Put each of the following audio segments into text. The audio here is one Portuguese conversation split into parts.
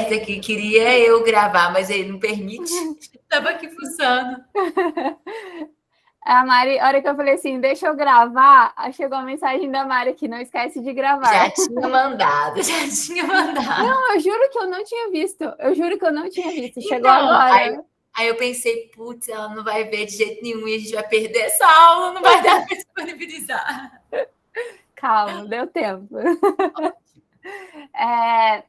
aberta que queria eu gravar, mas ele não permite. Estava aqui fuçando. A Mari, a hora que eu falei assim, deixa eu gravar, chegou a mensagem da Mari aqui, não esquece de gravar. Já tinha mandado, já tinha mandado. Não, eu juro que eu não tinha visto. Eu juro que eu não tinha visto. Chegou Então, agora. aí eu pensei, putz, ela não vai ver de jeito nenhum e a gente vai perder essa aula, não vai dar para disponibilizar. Calma, deu tempo.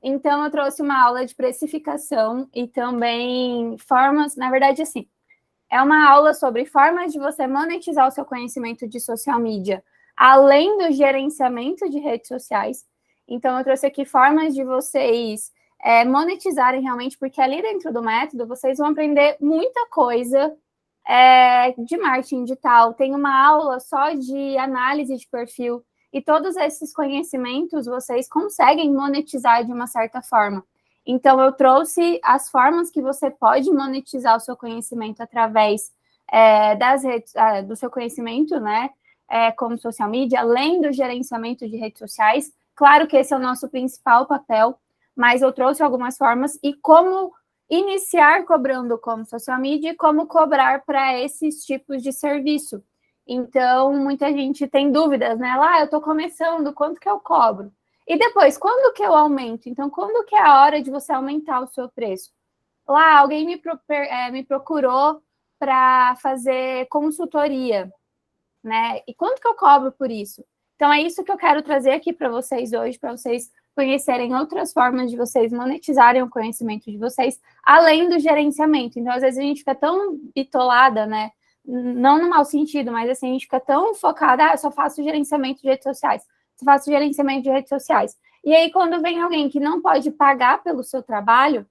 Então, eu trouxe uma aula de precificação e também formas, na verdade, assim, é uma aula sobre formas de você monetizar o seu conhecimento de social media, além do gerenciamento de redes sociais. Então, eu trouxe aqui formas de vocês monetizarem realmente, porque ali dentro do método, vocês vão aprender muita coisa de marketing digital. Tem uma aula só de análise de perfil, e todos esses conhecimentos vocês conseguem monetizar de uma certa forma. Então, eu trouxe as formas que você pode monetizar o seu conhecimento através das redes, do seu conhecimento, né? Como social media, além do gerenciamento de redes sociais. Claro que esse é o nosso principal papel, mas eu trouxe algumas formas e como iniciar cobrando como social media e como cobrar para esses tipos de serviço. Então, muita gente tem dúvidas, né? Lá, eu estou começando, quanto que eu cobro? E depois, quando que eu aumento? Então, quando que é a hora de você aumentar o seu preço? Lá, alguém me procurou para fazer consultoria, né? E quanto que eu cobro por isso? Então, é isso que eu quero trazer aqui para vocês hoje, para vocês conhecerem outras formas de vocês monetizarem o conhecimento de vocês, além do gerenciamento. Então, às vezes, a gente fica tão bitolada, né? Não no mau sentido, mas assim, a gente fica tão focada, eu só faço gerenciamento de redes sociais, só faço gerenciamento de redes sociais. E aí, quando vem alguém que não pode pagar pelo seu trabalho,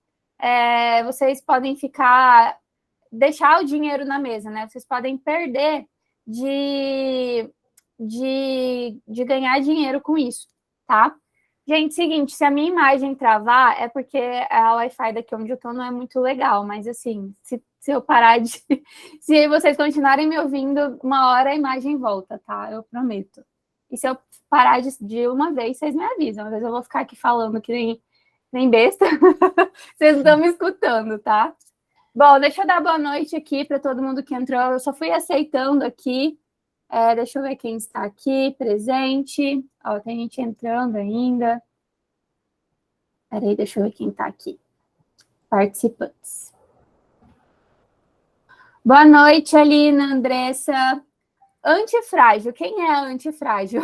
vocês podem deixar o dinheiro na mesa, né? Vocês podem perder de ganhar dinheiro com isso, tá? Gente, seguinte, se a minha imagem travar, é porque a Wi-Fi daqui onde eu tô não é muito legal, mas assim, se eu parar de... Se vocês continuarem me ouvindo, uma hora a imagem volta, tá? Eu prometo. E se eu parar de uma vez, vocês me avisam. Às vezes eu vou ficar aqui falando que nem besta. Vocês não estão me escutando, tá? Bom, deixa eu dar boa noite aqui para todo mundo que entrou. Eu só fui aceitando aqui. Deixa eu ver quem está aqui presente. Ó, tem gente entrando ainda. Peraí, deixa eu ver quem está aqui. Participantes. Boa noite, Alina, Andressa. Antifrágil. Quem é a Antifrágil?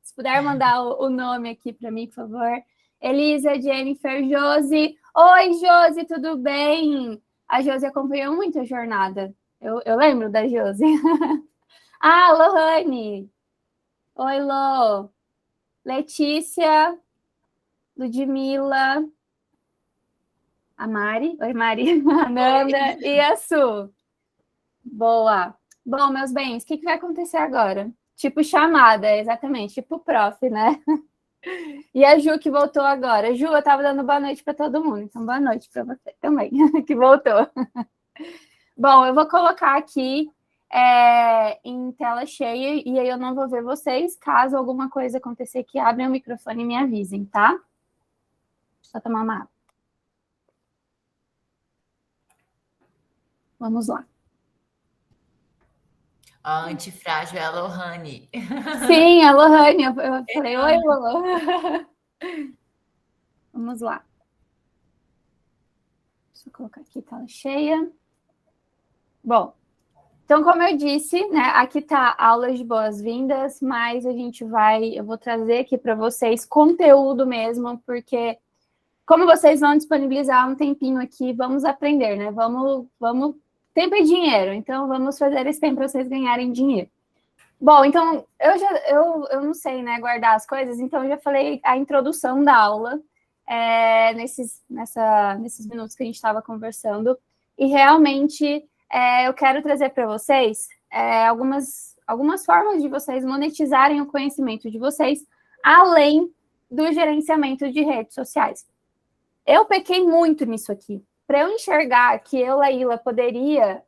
Se puder mandar o nome aqui para mim, por favor. Elisa, Jennifer, Josi. Oi, Josi, tudo bem? A Josi acompanhou muito a jornada. Eu lembro da Josi. Ah, Lohane. Oi, Lô. Letícia. Ludmila. A Mari. Oi, Mari. A Nanda e a Su. Boa. Bom, meus bens, o que vai acontecer agora? Tipo chamada, exatamente. Tipo prof, né? E a Ju, que voltou agora. Ju, eu tava dando boa noite para todo mundo. Então, boa noite para você também, que voltou. Bom, eu vou colocar aqui em tela cheia e aí eu não vou ver vocês. Caso alguma coisa acontecer aqui, abrem o microfone e me avisem, tá? Só tomar uma água. Vamos lá. A antifrágil é a Lohane. Sim, a Lohane. Eu falei, oi, Lolo. Vamos lá. Deixa eu colocar aqui tela cheia. Bom, então, como eu disse, né, aqui tá aulas de boas-vindas, mas eu vou trazer aqui para vocês conteúdo mesmo, porque como vocês vão disponibilizar um tempinho aqui, vamos aprender, né? Vamos, tempo é dinheiro, então vamos fazer esse tempo para vocês ganharem dinheiro. Bom, então, eu não sei, né, guardar as coisas, então eu já falei a introdução da aula, nesses minutos que a gente estava conversando, e realmente eu quero trazer para vocês algumas formas de vocês monetizarem o conhecimento de vocês, além do gerenciamento de redes sociais. Eu pequei muito nisso aqui. Para eu enxergar que eu, Laíla, poderia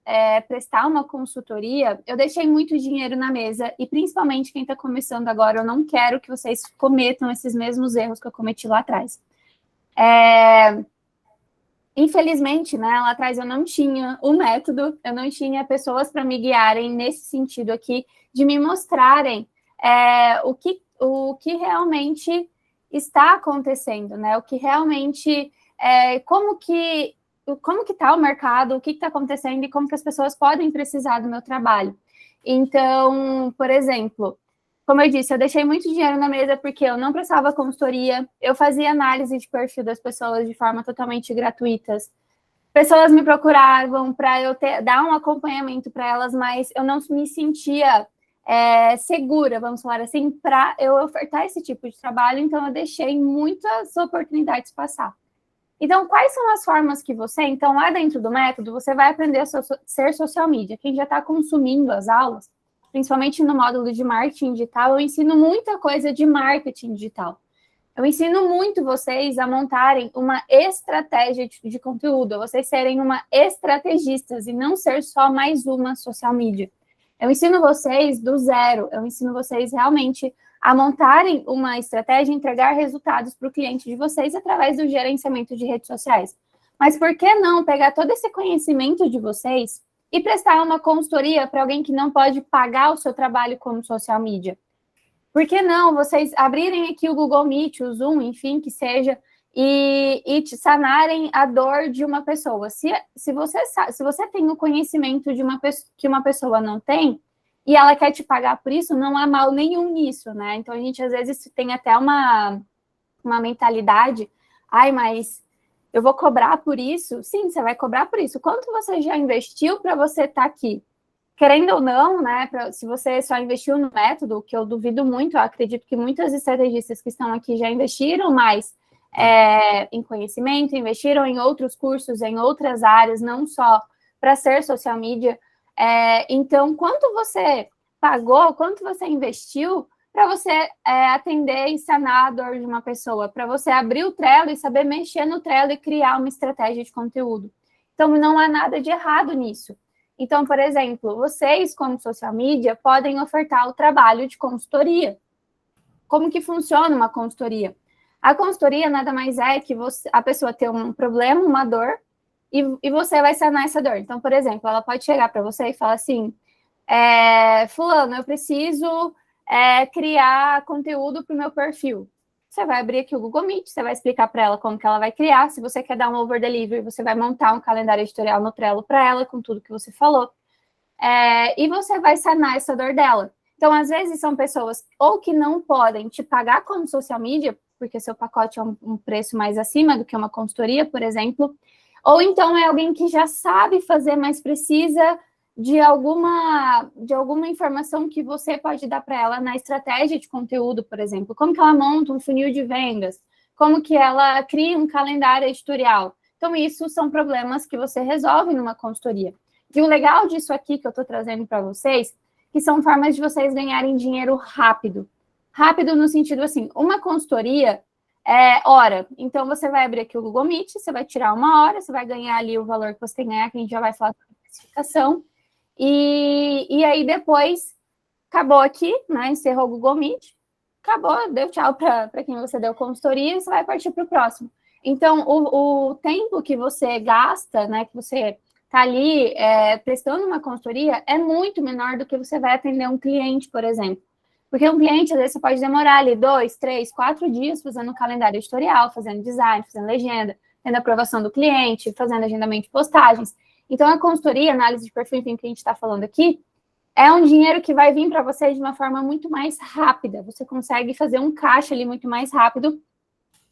prestar uma consultoria, eu deixei muito dinheiro na mesa, e principalmente quem está começando agora, eu não quero que vocês cometam esses mesmos erros que eu cometi lá atrás. Infelizmente, né, lá atrás eu não tinha o método, eu não tinha pessoas para me guiarem nesse sentido aqui, de me mostrarem o que realmente está acontecendo, né? O que realmente, como que está o mercado, o que está acontecendo e como que as pessoas podem precisar do meu trabalho. Então, por exemplo, como eu disse, eu deixei muito dinheiro na mesa porque eu não prestava consultoria, eu fazia análise de perfil das pessoas de forma totalmente gratuita. Pessoas me procuravam para eu dar um acompanhamento para elas, mas eu não me sentia segura, vamos falar assim, para eu ofertar esse tipo de trabalho, então eu deixei muitas oportunidades passar. Então, quais são as formas que então, lá dentro do método, você vai aprender a ser social media. Quem já está consumindo as aulas, principalmente no módulo de marketing digital, eu ensino muita coisa de marketing digital. Eu ensino muito vocês a montarem uma estratégia de conteúdo, vocês serem uma estrategistas e não ser só mais uma social media. Eu ensino vocês do zero, eu ensino vocês realmente a montarem uma estratégia e entregar resultados para o cliente de vocês através do gerenciamento de redes sociais. Mas por que não pegar todo esse conhecimento de vocês e prestar uma consultoria para alguém que não pode pagar o seu trabalho como social media? Por que não vocês abrirem aqui o Google Meet, o Zoom, enfim, que seja, e te sanarem a dor de uma pessoa? Se você tem o conhecimento de que uma pessoa não tem, e ela quer te pagar por isso, não há mal nenhum nisso, né? Então, a gente, às vezes, tem até uma mentalidade, mas eu vou cobrar por isso? Sim, você vai cobrar por isso. Quanto você já investiu para você estar aqui? Querendo ou não, né, se você só investiu no método, que eu duvido muito, eu acredito que muitas estrategistas que estão aqui já investiram mais em conhecimento, investiram em outros cursos, em outras áreas, não só para ser social media. Então, quanto você pagou, quanto você investiu para você atender e sanar a dor de uma pessoa, para você abrir o Trello e saber mexer no Trello e criar uma estratégia de conteúdo. Então, não há nada de errado nisso. Então, por exemplo, vocês, como social media, podem ofertar o trabalho de consultoria. Como que funciona uma consultoria? A consultoria nada mais é que a pessoa ter um problema, uma dor, e você vai sanar essa dor. Então, por exemplo, ela pode chegar para você e falar assim, fulano, eu preciso criar conteúdo para o meu perfil. Você vai abrir aqui o Google Meet, você vai explicar para ela como que ela vai criar. Se você quer dar um over delivery, você vai montar um calendário editorial no Trello para ela, com tudo que você falou. E você vai sanar essa dor dela. Então, às vezes, são pessoas ou que não podem te pagar como social media, porque seu pacote é um preço mais acima do que uma consultoria, por exemplo, ou então é alguém que já sabe fazer, mas precisa de alguma informação que você pode dar para ela na estratégia de conteúdo, por exemplo. Como que ela monta um funil de vendas? Como que ela cria um calendário editorial? Então, isso são problemas que você resolve numa consultoria. E o legal disso aqui que eu estou trazendo para vocês, que são formas de vocês ganharem dinheiro rápido. Rápido no sentido assim, uma consultoria hora. Então, você vai abrir aqui o Google Meet, você vai tirar 1 hora, você vai ganhar ali o valor que você tem que ganhar, que a gente já vai falar sobre especificação. E aí, depois, acabou aqui, né? Encerrou o Google Meet, acabou, deu tchau para quem você deu consultoria e você vai partir para o próximo. Então, o tempo que você gasta, né? Que você está ali prestando uma consultoria é muito menor do que você vai atender um cliente, por exemplo. Porque um cliente, às vezes, você pode demorar ali 2, 3, 4 dias fazendo um calendário editorial, fazendo design, fazendo legenda, tendo aprovação do cliente, fazendo agendamento de postagens. Então, a consultoria, análise de perfil, enfim, que a gente está falando aqui, é um dinheiro que vai vir para você de uma forma muito mais rápida. Você consegue fazer um caixa ali muito mais rápido.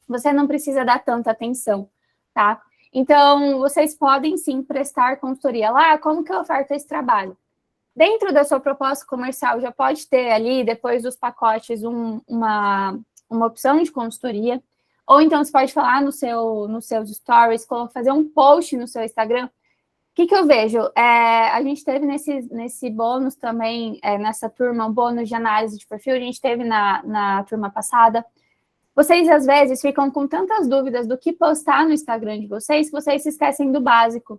Você não precisa dar tanta atenção, tá? Então, vocês podem, sim, prestar consultoria lá. Como que eu oferto esse trabalho? Dentro da sua proposta comercial, já pode ter ali, depois dos pacotes, uma opção de consultoria. Ou então, você pode falar nos seus stories, fazer um post no seu Instagram. O que eu vejo? A gente teve nesse bônus também, nessa turma, um bônus de análise de perfil, a gente teve na turma passada. Vocês, às vezes, ficam com tantas dúvidas do que postar no Instagram de vocês, que vocês se esquecem do básico.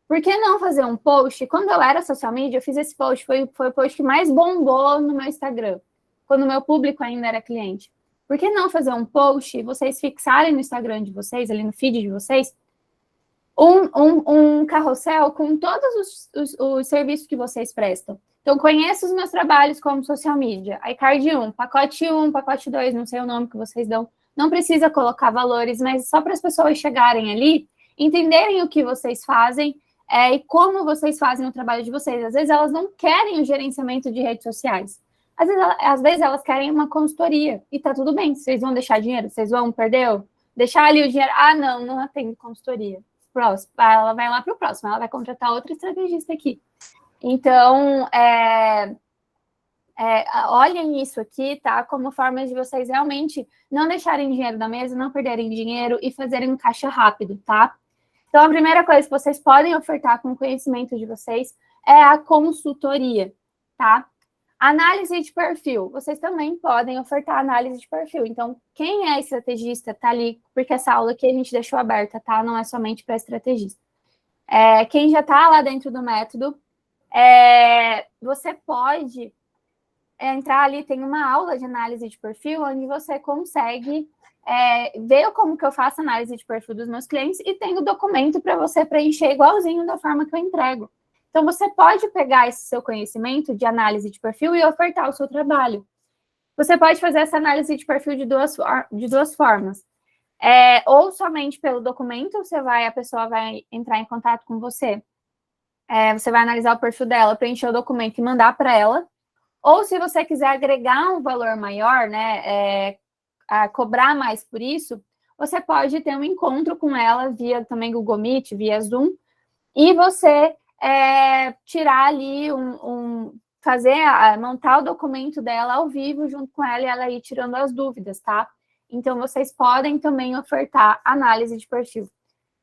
Por que não fazer um post? Quando eu era social media, eu fiz esse post, foi o post que mais bombou no meu Instagram, quando o meu público ainda era cliente. Por que não fazer um post e vocês fixarem no Instagram de vocês, ali no feed de vocês, um carrossel com todos os serviços que vocês prestam. Então, conheça os meus trabalhos como social media. iCard 1, pacote 2, não sei o nome que vocês dão. Não precisa colocar valores, mas só para as pessoas chegarem ali, entenderem o que vocês fazem e como vocês fazem o trabalho de vocês. Às vezes, elas não querem o gerenciamento de redes sociais. Às vezes elas querem uma consultoria. E tá tudo bem. Vocês vão deixar dinheiro? Vocês vão perder? Deixar ali o dinheiro? Ah, não atendo consultoria. Próximo. Ela vai lá para o próximo. Ela vai contratar outra estrategista aqui. Então, olhem isso aqui, tá? Como forma de vocês realmente não deixarem dinheiro na mesa, não perderem dinheiro e fazerem um caixa rápido, tá? Então, a primeira coisa que vocês podem ofertar com o conhecimento de vocês é a consultoria, tá? Análise de perfil. Vocês também podem ofertar análise de perfil. Então, quem é estrategista tá ali, porque essa aula aqui a gente deixou aberta, tá? Não é somente para estrategista. Quem já tá lá dentro do método, você pode entrar ali, tem uma aula de análise de perfil, onde você consegue ver como que eu faço análise de perfil dos meus clientes e tem o documento para você preencher igualzinho da forma que eu entrego. Então, você pode pegar esse seu conhecimento de análise de perfil e ofertar o seu trabalho. Você pode fazer essa análise de perfil de duas formas. Ou somente pelo documento, a pessoa vai entrar em contato com você. Você vai analisar o perfil dela, preencher o documento e mandar para ela. Ou se você quiser agregar um valor maior, né, cobrar mais por isso, você pode ter um encontro com ela via também Google Meet, via Zoom, e você tirar ali montar o documento dela ao vivo junto com ela e ela ir tirando as dúvidas, tá? Então, vocês podem também ofertar análise de perfil.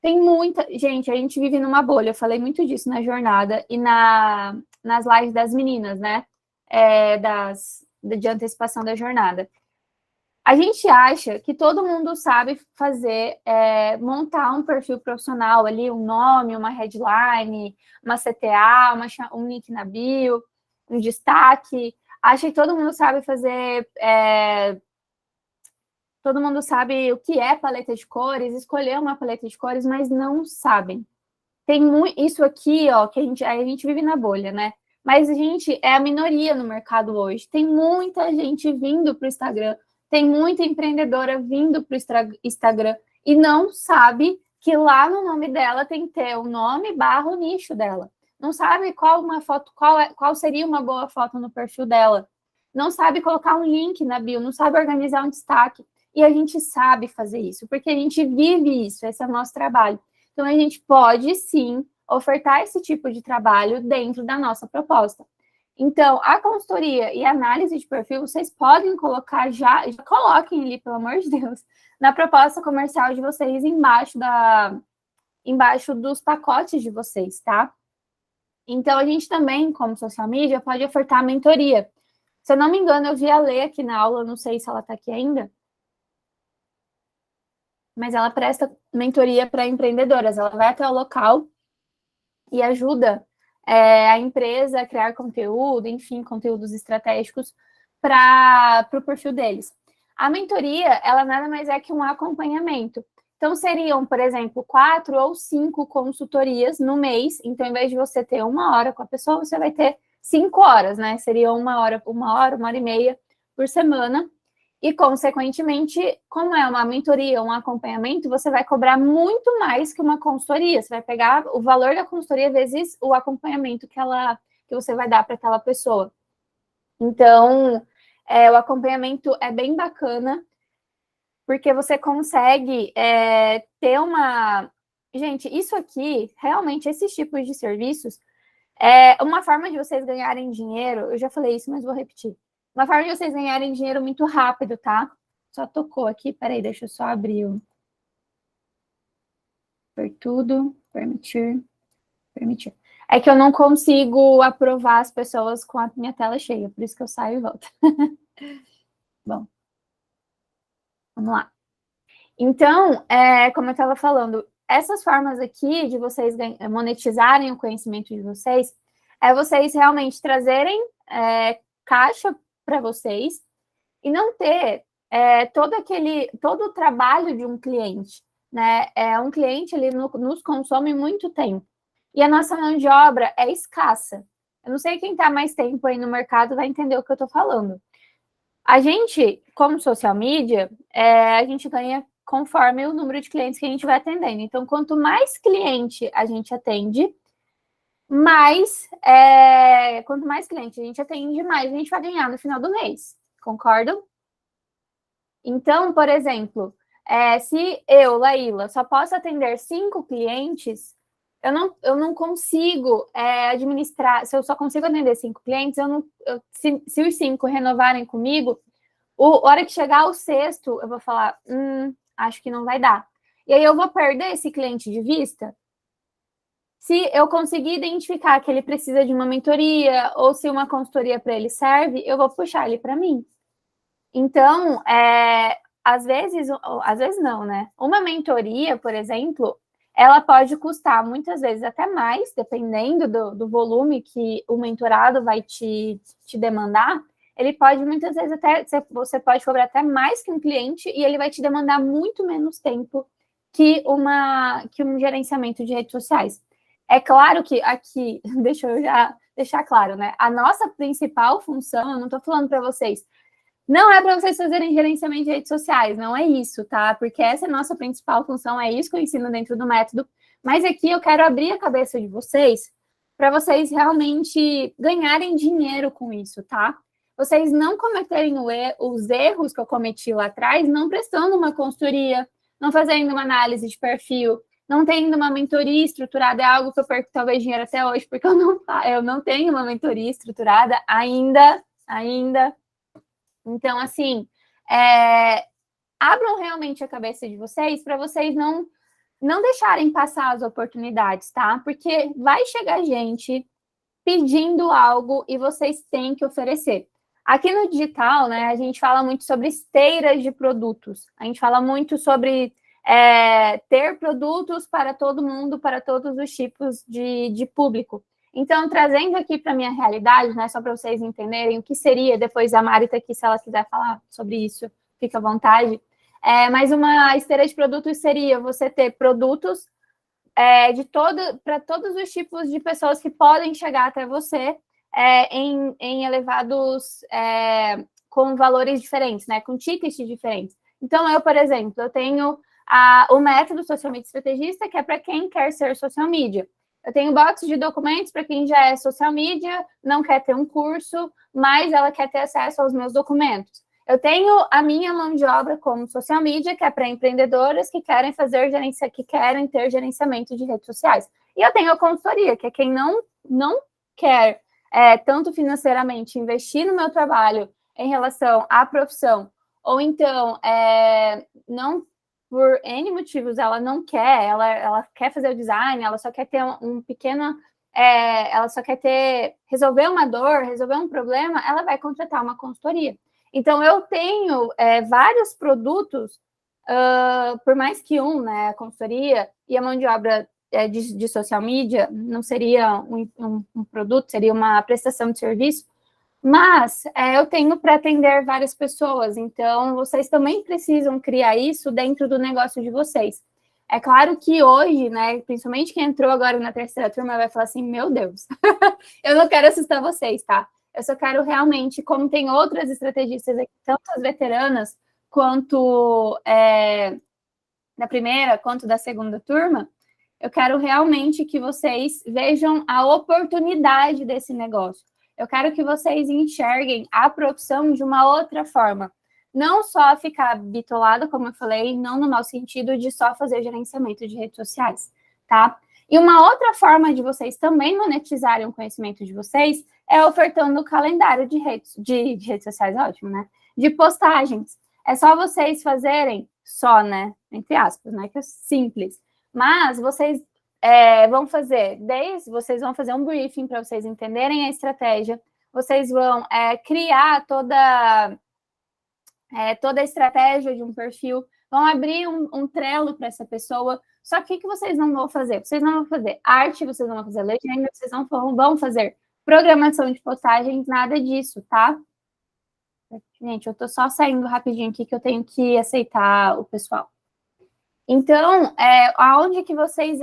Tem muita... Gente, a gente vive numa bolha, eu falei muito disso na jornada e nas lives das meninas, né? De antecipação da jornada. A gente acha que todo mundo sabe fazer, montar um perfil profissional ali, um nome, uma headline, uma CTA, um link na bio, um destaque. Acha que todo mundo sabe fazer, todo mundo sabe o que é paleta de cores, escolher uma paleta de cores, mas não sabem. Tem isso aqui, ó, que a gente vive na bolha, né? Mas a gente é a minoria no mercado hoje. Tem muita gente vindo para o Instagram, tem muita empreendedora vindo para o Instagram e não sabe que lá no nome dela tem que ter o nome / o nicho dela. Não sabe qual seria uma boa foto no perfil dela. Não sabe colocar um link na bio, não sabe organizar um destaque. E a gente sabe fazer isso, porque a gente vive isso, esse é o nosso trabalho. Então, a gente pode, sim, ofertar esse tipo de trabalho dentro da nossa proposta. Então, a consultoria e a análise de perfil, vocês podem colocar já coloquem ali, pelo amor de Deus, na proposta comercial de vocês embaixo dos pacotes de vocês, tá? Então, a gente também, como social media, pode ofertar mentoria. Se eu não me engano, eu vi a Lê aqui na aula, não sei se ela está aqui ainda, mas ela presta mentoria para empreendedoras. Ela vai até o local e ajuda a empresa a criar conteúdo, enfim, conteúdos estratégicos para o perfil deles. A mentoria, ela nada mais é que um acompanhamento. Então, seriam, por exemplo, 4 ou 5 consultorias no mês. Então, em vez de você ter 1 hora com a pessoa, você vai ter 5 horas, né? Seria 1 hora, 1 hora e meia por semana. E, consequentemente, como é uma mentoria, um acompanhamento, você vai cobrar muito mais que uma consultoria. Você vai pegar o valor da consultoria vezes o acompanhamento que você vai dar para aquela pessoa. Então, o acompanhamento é bem bacana, porque você consegue ter uma... Gente, isso aqui, realmente, esses tipos de serviços, é uma forma de vocês ganharem dinheiro. Eu já falei isso, mas vou repetir. Uma forma de vocês ganharem dinheiro muito rápido, tá? Só tocou aqui, peraí, deixa eu só abrir o... Por tudo, permitir. É que eu não consigo aprovar as pessoas com a minha tela cheia, por isso que eu saio e volto. Bom, vamos lá. Então, como eu estava falando, essas formas aqui de vocês monetizarem o conhecimento de vocês, é vocês realmente trazerem caixa para vocês e não ter todo o trabalho de um cliente. né, um cliente, ele nos consome muito tempo. E a nossa mão de obra é escassa. Eu não sei quem está mais tempo aí no mercado vai entender o que eu estou falando. A gente, como social media, a gente ganha conforme o número de clientes que a gente vai atendendo. Então, quanto mais cliente a gente atende, quanto mais cliente a gente atende, mais a gente vai ganhar no final do mês. Concordam? Então, por exemplo, se eu, Laíla, só posso atender 5 clientes, eu não consigo administrar. Se eu só consigo atender 5 clientes, se os 5 renovarem comigo, a hora que chegar o sexto, eu vou falar, acho que não vai dar. E aí eu vou perder esse cliente de vista? Se eu conseguir identificar que ele precisa de uma mentoria ou se uma consultoria para ele serve, eu vou puxar ele para mim. Então, às vezes não, né? Uma mentoria, por exemplo, ela pode custar muitas vezes até mais, dependendo do volume que o mentorado vai te demandar. Ele pode muitas vezes você pode cobrar até mais que um cliente e ele vai te demandar muito menos tempo que um gerenciamento de redes sociais. É claro que aqui, deixa eu já deixar claro, né? A nossa principal função, eu não estou falando para vocês, não é para vocês fazerem gerenciamento de redes sociais, não é isso, tá? Porque essa é a nossa principal função, é isso que eu ensino dentro do método. Mas aqui eu quero abrir a cabeça de vocês para vocês realmente ganharem dinheiro com isso, tá? Vocês não cometerem os erros que eu cometi lá atrás, não prestando uma consultoria, não fazendo uma análise de perfil, não tendo uma mentoria estruturada, é algo que eu perco talvez dinheiro até hoje, porque eu não tenho uma mentoria estruturada ainda. Então, assim, abram realmente a cabeça de vocês para vocês não deixarem passar as oportunidades, tá? Porque vai chegar gente pedindo algo e vocês têm que oferecer. Aqui no digital, né, a gente fala muito sobre esteiras de produtos. A gente fala muito sobre ter produtos para todo mundo, para todos os tipos de público. Então, trazendo aqui para a minha realidade, né, só para vocês entenderem o que seria, depois a Mari está aqui, se ela quiser falar sobre isso, fica à vontade. Mas uma esteira de produtos seria você ter produtos para todos os tipos de pessoas que podem chegar até você em elevados, com valores diferentes, né, com tickets diferentes. Então, eu, por exemplo, eu tenho o método Social Media Estrategista, que é para quem quer ser social media. Eu tenho box de documentos para quem já é social media, não quer ter um curso, mas ela quer ter acesso aos meus documentos. Eu tenho a minha mão de obra como social media, que é para empreendedoras que querem ter gerenciamento de redes sociais. E eu tenho a consultoria, que é quem não quer tanto financeiramente investir no meu trabalho em relação à profissão, ou então não, por N motivos, ela não quer, ela quer fazer o design, ela só quer ter um pequeno, ela só quer resolver uma dor, resolver um problema, ela vai contratar uma consultoria. Então, eu tenho vários produtos, por mais que né, a consultoria e a mão de obra de social media não seria um produto, seria uma prestação de serviço, mas eu tenho para atender várias pessoas, então vocês também precisam criar isso dentro do negócio de vocês. É claro que hoje, né, principalmente quem entrou agora na terceira turma vai falar assim, meu Deus, eu não quero assustar vocês, tá? Eu só quero realmente, como tem outras estrategistas aqui, tanto as veteranas, quanto da primeira, quanto da segunda turma, eu quero realmente que vocês vejam a oportunidade desse negócio. Eu quero que vocês enxerguem a profissão de uma outra forma. Não só ficar bitolado, como eu falei, não no mau sentido de só fazer gerenciamento de redes sociais, tá? E uma outra forma de vocês também monetizarem o conhecimento de vocês é ofertando o calendário de redes sociais, ótimo, né? De postagens. É só vocês fazerem, né? Entre aspas, né? Que é simples. Mas vocês vocês vão fazer um briefing para vocês entenderem a estratégia, vocês vão criar toda a estratégia de um perfil, vão abrir um Trello para essa pessoa. Só que o que vocês não vão fazer? Vocês não vão fazer arte, vocês não vão fazer legenda, vocês não vão fazer programação de postagens, nada disso, tá? Gente, eu tô só saindo rapidinho aqui que eu tenho que aceitar o pessoal. Então, aonde que vocês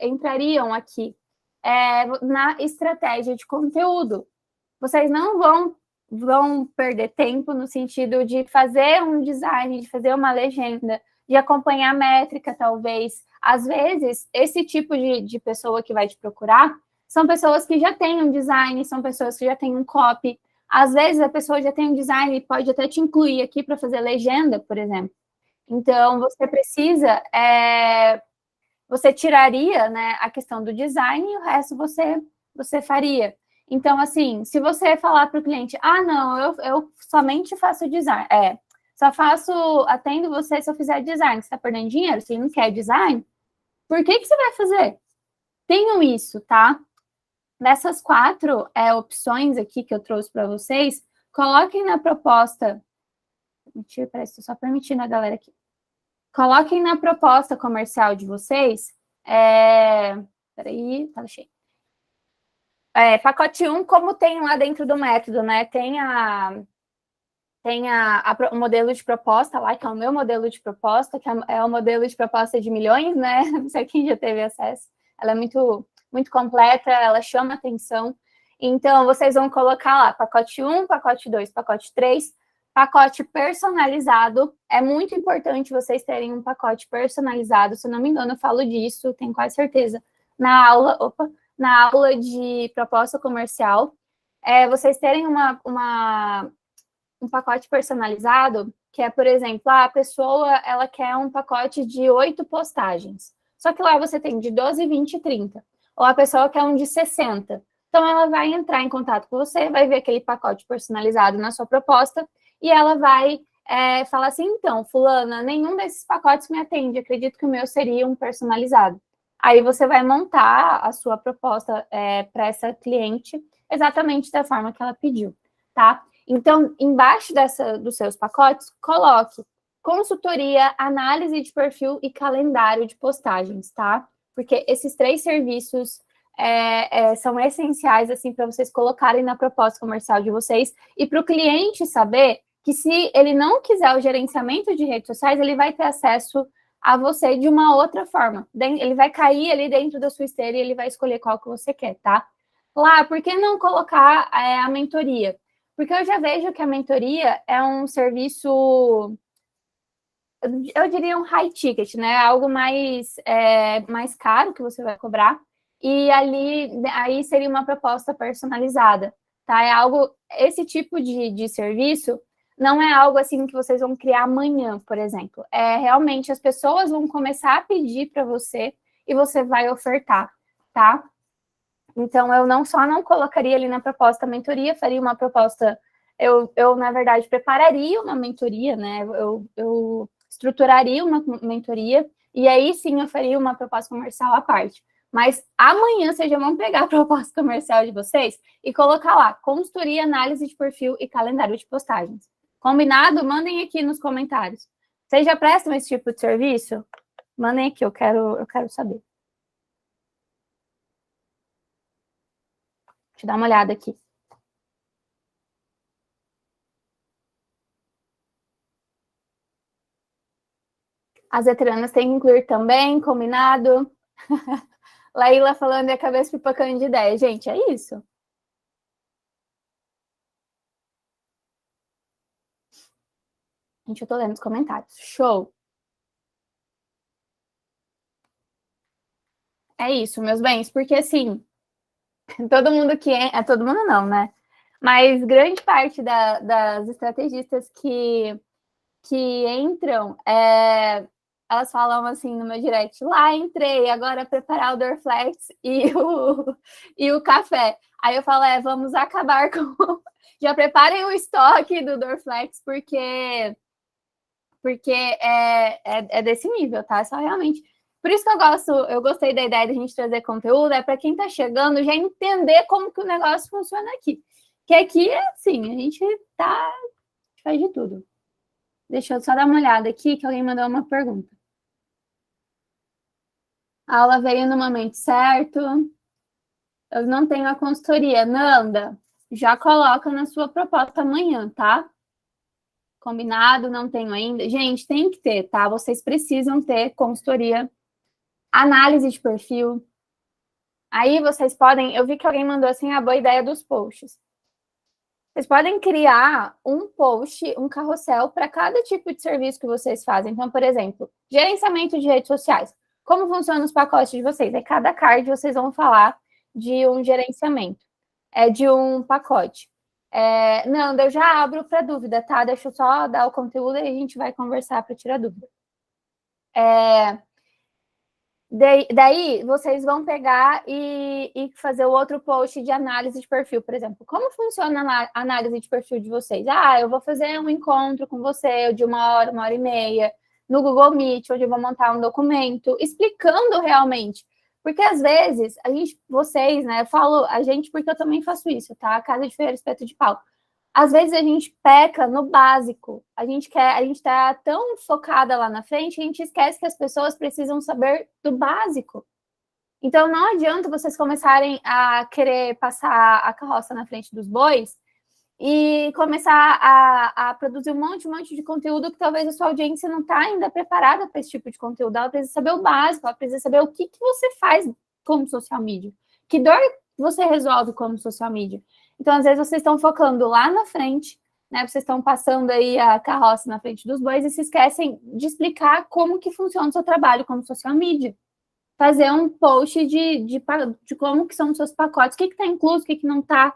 entrariam aqui? Na estratégia de conteúdo. Vocês não vão perder tempo no sentido de fazer um design, de fazer uma legenda, de acompanhar a métrica, talvez. Às vezes, esse tipo de pessoa que vai te procurar são pessoas que já têm um design, são pessoas que já têm um copy. Às vezes, a pessoa já tem um design e pode até te incluir aqui para fazer legenda, por exemplo. Então, você precisa... você tiraria, né, a questão do design e o resto você faria. Então, assim, se você falar para o cliente, não, eu somente faço design, só atendo você se eu fizer design, você está perdendo dinheiro, se não quer design, por que você vai fazer? Tenham isso, tá? Nessas 4 opções aqui que eu trouxe para vocês, coloquem na proposta, peraí, estou só permitindo a galera aqui, coloquem na proposta comercial de vocês, peraí, tá cheio. Pacote 1, como tem lá dentro do método, né? Tem o modelo de proposta lá, que é o meu modelo de proposta, que é o modelo de proposta de milhões, né? Não sei quem já teve acesso. Ela é muito, muito completa, ela chama atenção. Então, vocês vão colocar lá pacote 1, pacote 2, pacote 3, pacote personalizado. É muito importante vocês terem um pacote personalizado. Se eu não me engano, eu falo disso, tenho quase certeza. Na aula de proposta comercial, vocês terem um pacote personalizado, que é, por exemplo, a pessoa ela quer um pacote de 8 postagens. Só que lá você tem de 12, 20 e 30. Ou a pessoa quer um de 60. Então, ela vai entrar em contato com você, vai ver aquele pacote personalizado na sua proposta e ela vai falar assim, então, fulana, nenhum desses pacotes me atende, acredito que o meu seria um personalizado. Aí você vai montar a sua proposta para essa cliente exatamente da forma que ela pediu, tá? Então, embaixo dos seus pacotes, coloque consultoria, análise de perfil e calendário de postagens, tá? Porque esses 3 serviços são essenciais, assim, para vocês colocarem na proposta comercial de vocês e para o cliente saber que se ele não quiser o gerenciamento de redes sociais, ele vai ter acesso a você de uma outra forma. Ele vai cair ali dentro da sua esteira e ele vai escolher qual que você quer, tá? Lá, por que não colocar a mentoria? Porque eu já vejo que a mentoria é um serviço, eu diria um high ticket, né? Algo mais caro que você vai cobrar. E aí seria uma proposta personalizada, tá? Esse tipo de serviço não é algo assim que vocês vão criar amanhã, por exemplo. Realmente as pessoas vão começar a pedir para você e você vai ofertar, tá? Então, eu não colocaria ali na proposta mentoria, faria uma proposta, na verdade, prepararia uma mentoria, né? Eu estruturaria uma mentoria, e aí sim eu faria uma proposta comercial à parte. Mas amanhã vocês já vão pegar a proposta comercial de vocês e colocar lá, consultoria, análise de perfil e calendário de postagens. Combinado? Mandem aqui nos comentários. Vocês já prestam esse tipo de serviço? Mandem aqui, eu quero saber. Deixa eu dar uma olhada aqui. As veteranas têm que incluir também, combinado? Laíla falando e a cabeça pipocando de ideia. Gente, é isso. Gente, eu tô lendo os comentários. Show. É isso, meus bens, porque assim, todo mundo todo mundo não, né? Mas grande parte das estrategistas que entram, elas falam assim no meu direct, lá entrei, agora preparar o Dorflex e o café. Aí eu falo, vamos acabar com... Já preparem o estoque do Dorflex, porque é desse nível, tá? Só realmente... Por isso que eu gostei da ideia de a gente trazer conteúdo, para quem tá chegando já entender como que o negócio funciona aqui. Que aqui, assim, a gente faz de tudo. Deixa eu só dar uma olhada aqui, que alguém mandou uma pergunta. A aula veio no momento certo. Eu não tenho a consultoria. Nanda, já coloca na sua proposta amanhã, tá? Combinado? Não tenho ainda. Gente, tem que ter, tá? Vocês precisam ter consultoria, análise de perfil. Aí vocês podem... Eu vi que alguém mandou assim a boa ideia dos posts. Vocês podem criar um post, um carrossel para cada tipo de serviço que vocês fazem. Então, por exemplo, gerenciamento de redes sociais. Como funcionam os pacotes de vocês? Aí cada card vocês vão falar de um gerenciamento, de um pacote. Nanda, eu já abro para dúvida, tá? Deixa eu só dar o conteúdo e a gente vai conversar para tirar dúvida. Daí, vocês vão pegar e fazer o outro post de análise de perfil, por exemplo. Como funciona a análise de perfil de vocês? Eu vou fazer um encontro com você de 1 hora e meia, no Google Meet, onde eu vou montar um documento, explicando realmente. Porque, às vezes, vocês, né, eu falo a gente porque eu também faço isso, tá? Casa de Ferreira, Espeto de Pau. Às vezes a gente peca no básico. A gente está tão focada lá na frente, a gente esquece que as pessoas precisam saber do básico. Então, não adianta vocês começarem a querer passar a carroça na frente dos bois e começar a produzir um monte de conteúdo que talvez a sua audiência não está ainda preparada para esse tipo de conteúdo. Ela precisa saber o básico, ela precisa saber o que você faz como social media. Que dor você resolve como social media. Então, às vezes, vocês estão focando lá na frente, né? Vocês estão passando aí a carroça na frente dos bois e se esquecem de explicar como que funciona o seu trabalho como social media. Fazer um post de como que são os seus pacotes, o que está incluso, o que não está.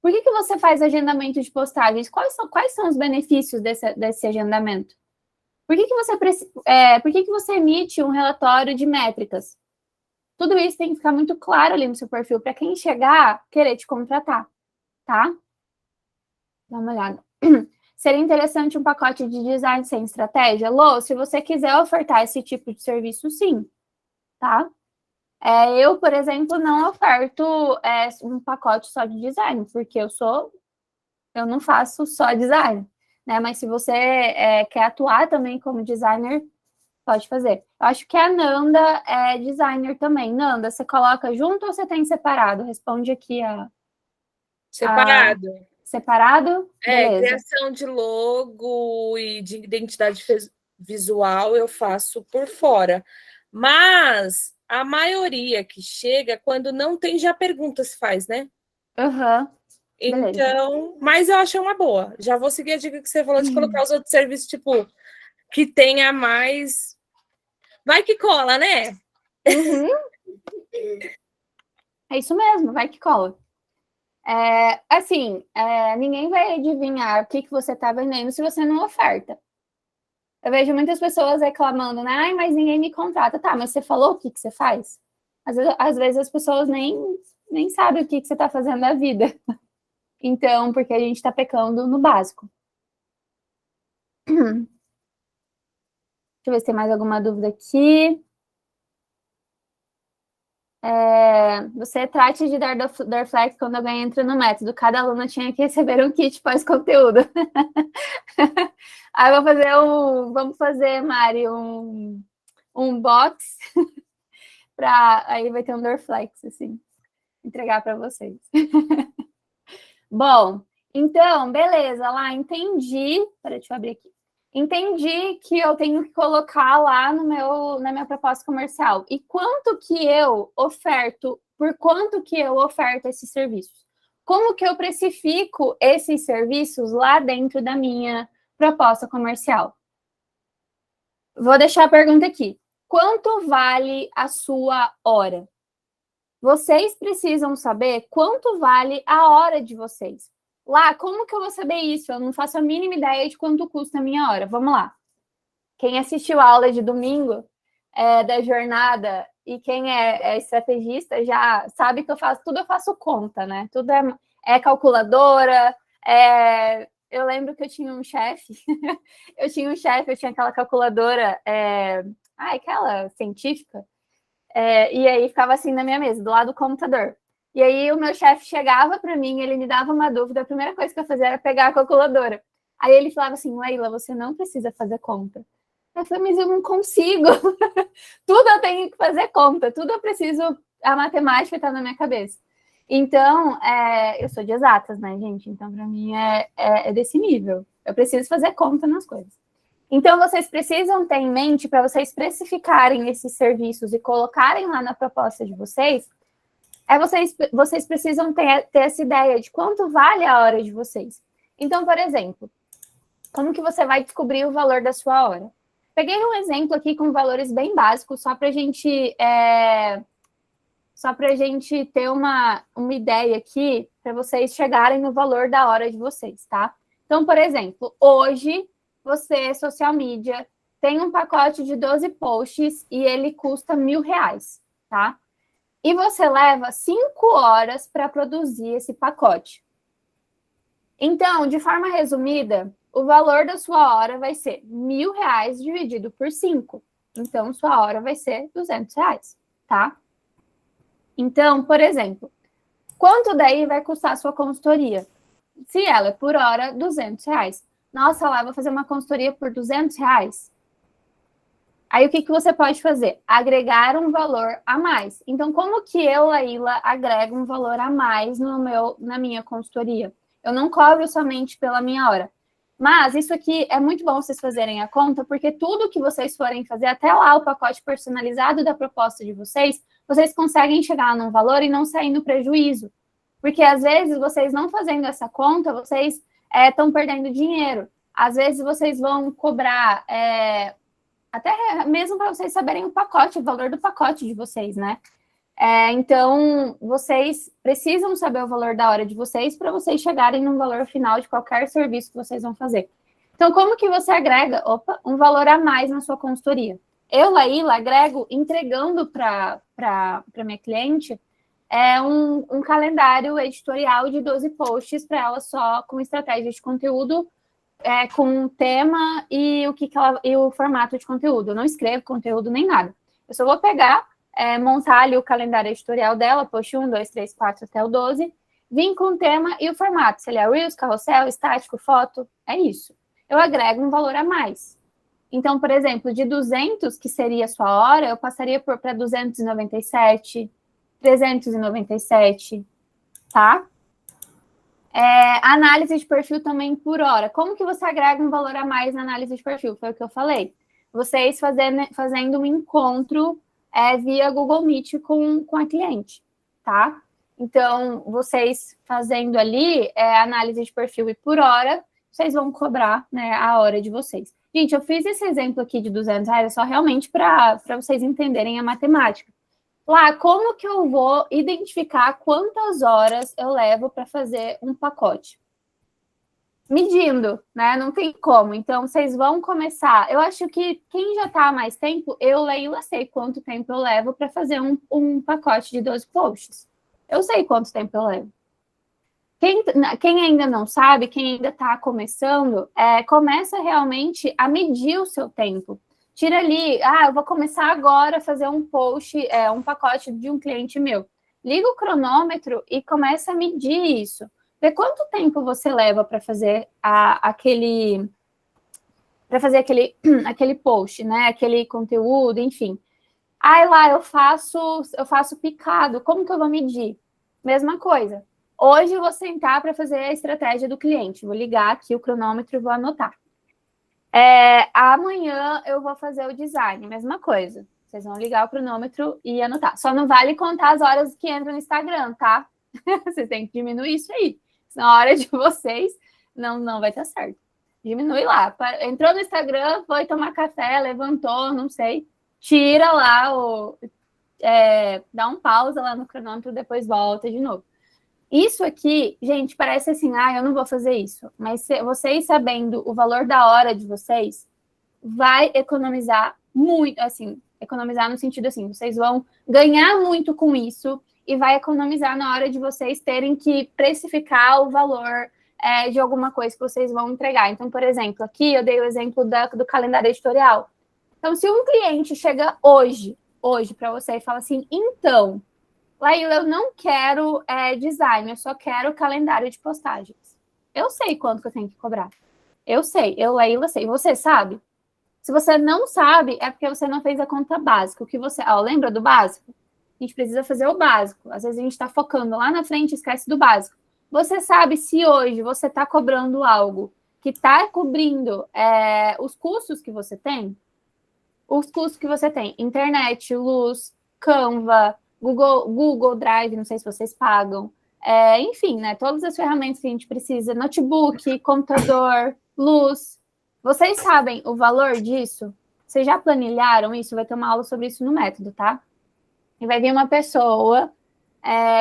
Por que você faz agendamento de postagens? Quais são os benefícios desse agendamento? Por que você emite um relatório de métricas? Tudo isso tem que ficar muito claro ali no seu perfil para quem chegar querer te contratar, tá? Dá uma olhada. Seria interessante um pacote de design sem estratégia? Lô, se você quiser ofertar esse tipo de serviço, sim, tá? Eu, por exemplo, não oferto um pacote só de design, porque eu não faço só design, né? Mas se você quer atuar também como designer, pode fazer. Eu acho que a Nanda é designer também. Nanda, você coloca junto ou você tem separado? Responde aqui Separado. Separado? Beleza. Criação de logo e de identidade visual eu faço por fora. Mas a maioria que chega, quando não tem, já pergunta se faz, né? Aham. Então, mas eu achei uma boa. Já vou seguir a dica que você falou de colocar os outros serviços, tipo, que tenha mais. Vai que cola, né? Uhum. É isso mesmo, vai que cola. Ninguém vai adivinhar o que você está vendendo se você não oferta. Eu vejo muitas pessoas reclamando, né? Ai, mas ninguém me contrata. Tá, mas você falou o que você faz? Às vezes as pessoas nem sabem o que você está fazendo na vida. Então, porque a gente está pecando no básico. Deixa eu ver se tem mais alguma dúvida aqui. Você trate de dar Dorflex quando alguém entra no método. Cada aluna tinha que receber um kit pós-conteúdo. Aí vamos fazer, Mari, um box aí vai ter um Dorflex, assim, entregar para vocês. Bom, então, beleza, lá, entendi. Peraí, deixa eu abrir aqui. Entendi que eu tenho que colocar lá na minha proposta comercial. E quanto que eu oferto, por quanto que eu oferto esses serviços? Como que eu precifico esses serviços lá dentro da minha proposta comercial? Vou deixar a pergunta aqui. Quanto vale a sua hora? Vocês precisam saber quanto vale a hora de vocês. Lá, como que eu vou saber isso? Eu não faço a mínima ideia de quanto custa a minha hora. Vamos lá. Quem assistiu a aula de domingo da jornada e quem é estrategista já sabe que eu faço conta, né? Tudo é calculadora. Eu lembro que eu tinha um chefe. eu tinha aquela calculadora, aquela científica. E aí ficava assim na minha mesa, do lado do computador. E aí o meu chefe chegava para mim, ele me dava uma dúvida, a primeira coisa que eu fazia era pegar a calculadora. Aí ele falava assim, Leila, você não precisa fazer conta. Eu falei, mas eu não consigo. Tudo eu tenho que fazer conta, tudo eu preciso, a matemática está na minha cabeça. Então, eu sou de exatas, né, gente? Então, para mim, é desse nível. Eu preciso fazer conta nas coisas. Então, vocês precisam ter em mente, para vocês precificarem esses serviços e colocarem lá na proposta de vocês, vocês precisam ter essa ideia de quanto vale a hora de vocês. Então, por exemplo, como que você vai descobrir o valor da sua hora? Peguei um exemplo aqui com valores bem básicos, só para a gente ter uma ideia aqui, para vocês chegarem no valor da hora de vocês, tá? Então, por exemplo, hoje, você, social media, tem um pacote de 12 posts e ele custa R$1.000, tá? E você leva 5 horas para produzir esse pacote. Então, de forma resumida, o valor da sua hora vai ser R$1.000 dividido por 5. Então, sua hora vai ser R$200, tá? Então, por exemplo, quanto daí vai custar a sua consultoria? Se ela é por hora, R$200. Nossa, lá, vou fazer uma consultoria por R$200. Aí, o que você pode fazer? Agregar um valor a mais. Então, como que eu, Laíla, agrego um valor a mais na minha consultoria? Eu não cobro somente pela minha hora. Mas isso aqui é muito bom vocês fazerem a conta, porque tudo que vocês forem fazer, até lá o pacote personalizado da proposta de vocês conseguem chegar num valor e não sair no prejuízo. Porque, às vezes, vocês não fazendo essa conta, vocês estão perdendo dinheiro. Às vezes, vocês vão cobrar, até mesmo para vocês saberem o pacote, o valor do pacote de vocês, né? Então, vocês precisam saber o valor da hora de vocês para vocês chegarem no valor final de qualquer serviço que vocês vão fazer. Então, como que você agrega, um valor a mais na sua consultoria? Eu, Laíla, agrego entregando para minha cliente um calendário editorial de 12 posts para ela só com estratégia de conteúdo, com tema e e o formato de conteúdo. Eu não escrevo conteúdo nem nada. Eu só vou pegar, montar ali o calendário editorial dela, post 1, 2, 3, 4 até o 12, vim com o tema e o formato. Se ele é Reels, carrossel, estático, foto, é isso. Eu agrego um valor a mais. Então, por exemplo, de 200, que seria a sua hora, eu passaria para 297, 397, tá? Análise de perfil também por hora. Como que você agrega um valor a mais na análise de perfil? Foi o que eu falei. Vocês fazendo um encontro via Google Meet com a cliente, tá? Então, vocês fazendo ali análise de perfil e por hora, vocês vão cobrar, né, a hora de vocês. Gente, eu fiz esse exemplo aqui de R$200 só realmente para vocês entenderem a matemática. Lá, como que eu vou identificar quantas horas eu levo para fazer um pacote? Medindo, né? Não tem como. Então, vocês vão começar. Eu acho que quem já está há mais tempo, eu, Laíla, sei quanto tempo eu levo para fazer um pacote de 12 posts. Eu sei quanto tempo eu levo. Quem ainda não sabe, quem ainda está começando, começa realmente a medir o seu tempo. Tira ali, eu vou começar agora a fazer um post, um pacote de um cliente meu. Liga o cronômetro e começa a medir isso. Vê quanto tempo você leva para fazer aquele post, né? Aquele conteúdo, enfim. Lá eu faço picado. Como que eu vou medir? Mesma coisa. Hoje eu vou sentar para fazer a estratégia do cliente. Vou ligar aqui o cronômetro e vou anotar. Amanhã eu vou fazer o design, mesma coisa. Vocês vão ligar o cronômetro e anotar. Só não vale contar as horas que entram no Instagram, tá? Vocês têm que diminuir isso aí. Senão a hora de vocês não vai estar certo. Diminui lá. Entrou no Instagram, foi tomar café, levantou, não sei. Tira lá, dá um pausa lá no cronômetro, depois volta de novo. Isso aqui, gente, parece assim, eu não vou fazer isso. Mas vocês sabendo o valor da hora de vocês, vai economizar muito, assim, economizar no sentido assim, vocês vão ganhar muito com isso e vai economizar na hora de vocês terem que precificar o valor de alguma coisa que vocês vão entregar. Então, por exemplo, aqui eu dei o exemplo do calendário editorial. Então, se um cliente chega hoje para você e fala assim, então, Laíla, eu não quero design, eu só quero calendário de postagens. Eu sei quanto que eu tenho que cobrar. Eu sei, Laíla, sei. Você sabe? Se você não sabe, é porque você não fez a conta básica. O que você... lembra do básico? A gente precisa fazer o básico. Às vezes a gente está focando lá na frente e esquece do básico. Você sabe se hoje você está cobrando algo que está cobrindo os custos que você tem, internet, luz, Canva, Google Drive, não sei se vocês pagam, enfim, né, todas as ferramentas que a gente precisa, notebook, computador, luz. Vocês sabem o valor disso? Vocês já planilharam isso? Vai ter uma aula sobre isso no método, tá? E vai vir uma pessoa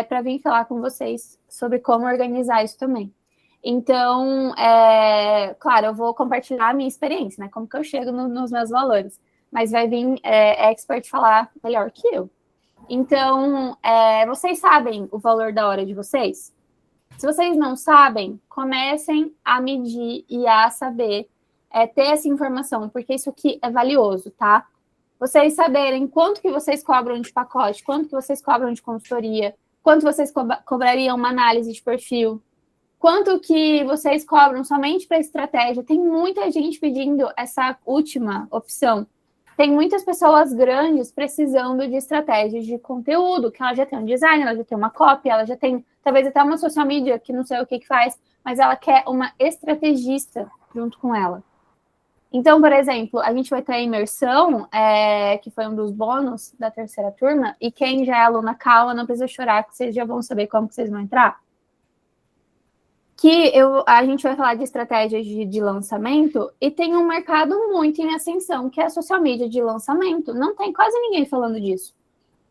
para vir falar com vocês sobre como organizar isso também. Então, claro, eu vou compartilhar a minha experiência, né? Como que eu chego nos meus valores. Mas vai vir expert falar melhor que eu. Então, vocês sabem o valor da hora de vocês? Se vocês não sabem, comecem a medir e a saber ter essa informação, porque isso aqui é valioso, tá? Vocês saberem quanto que vocês cobram de pacote, quanto que vocês cobram de consultoria, quanto vocês cobrariam uma análise de perfil, quanto que vocês cobram somente para estratégia. Tem muita gente pedindo essa última opção. Tem muitas pessoas grandes precisando de estratégias de conteúdo, que ela já tem um design, ela já tem uma copy, ela já tem talvez até uma social media, que não sei o que faz, mas ela quer uma estrategista junto com ela. Então, por exemplo, a gente vai ter a imersão, que foi um dos bônus da terceira turma, e quem já é aluna, calma, não precisa chorar, que vocês já vão saber como que vocês vão entrar. A gente vai falar de estratégias de lançamento, e tem um mercado muito em ascensão, que é a social media de lançamento. Não tem quase ninguém falando disso.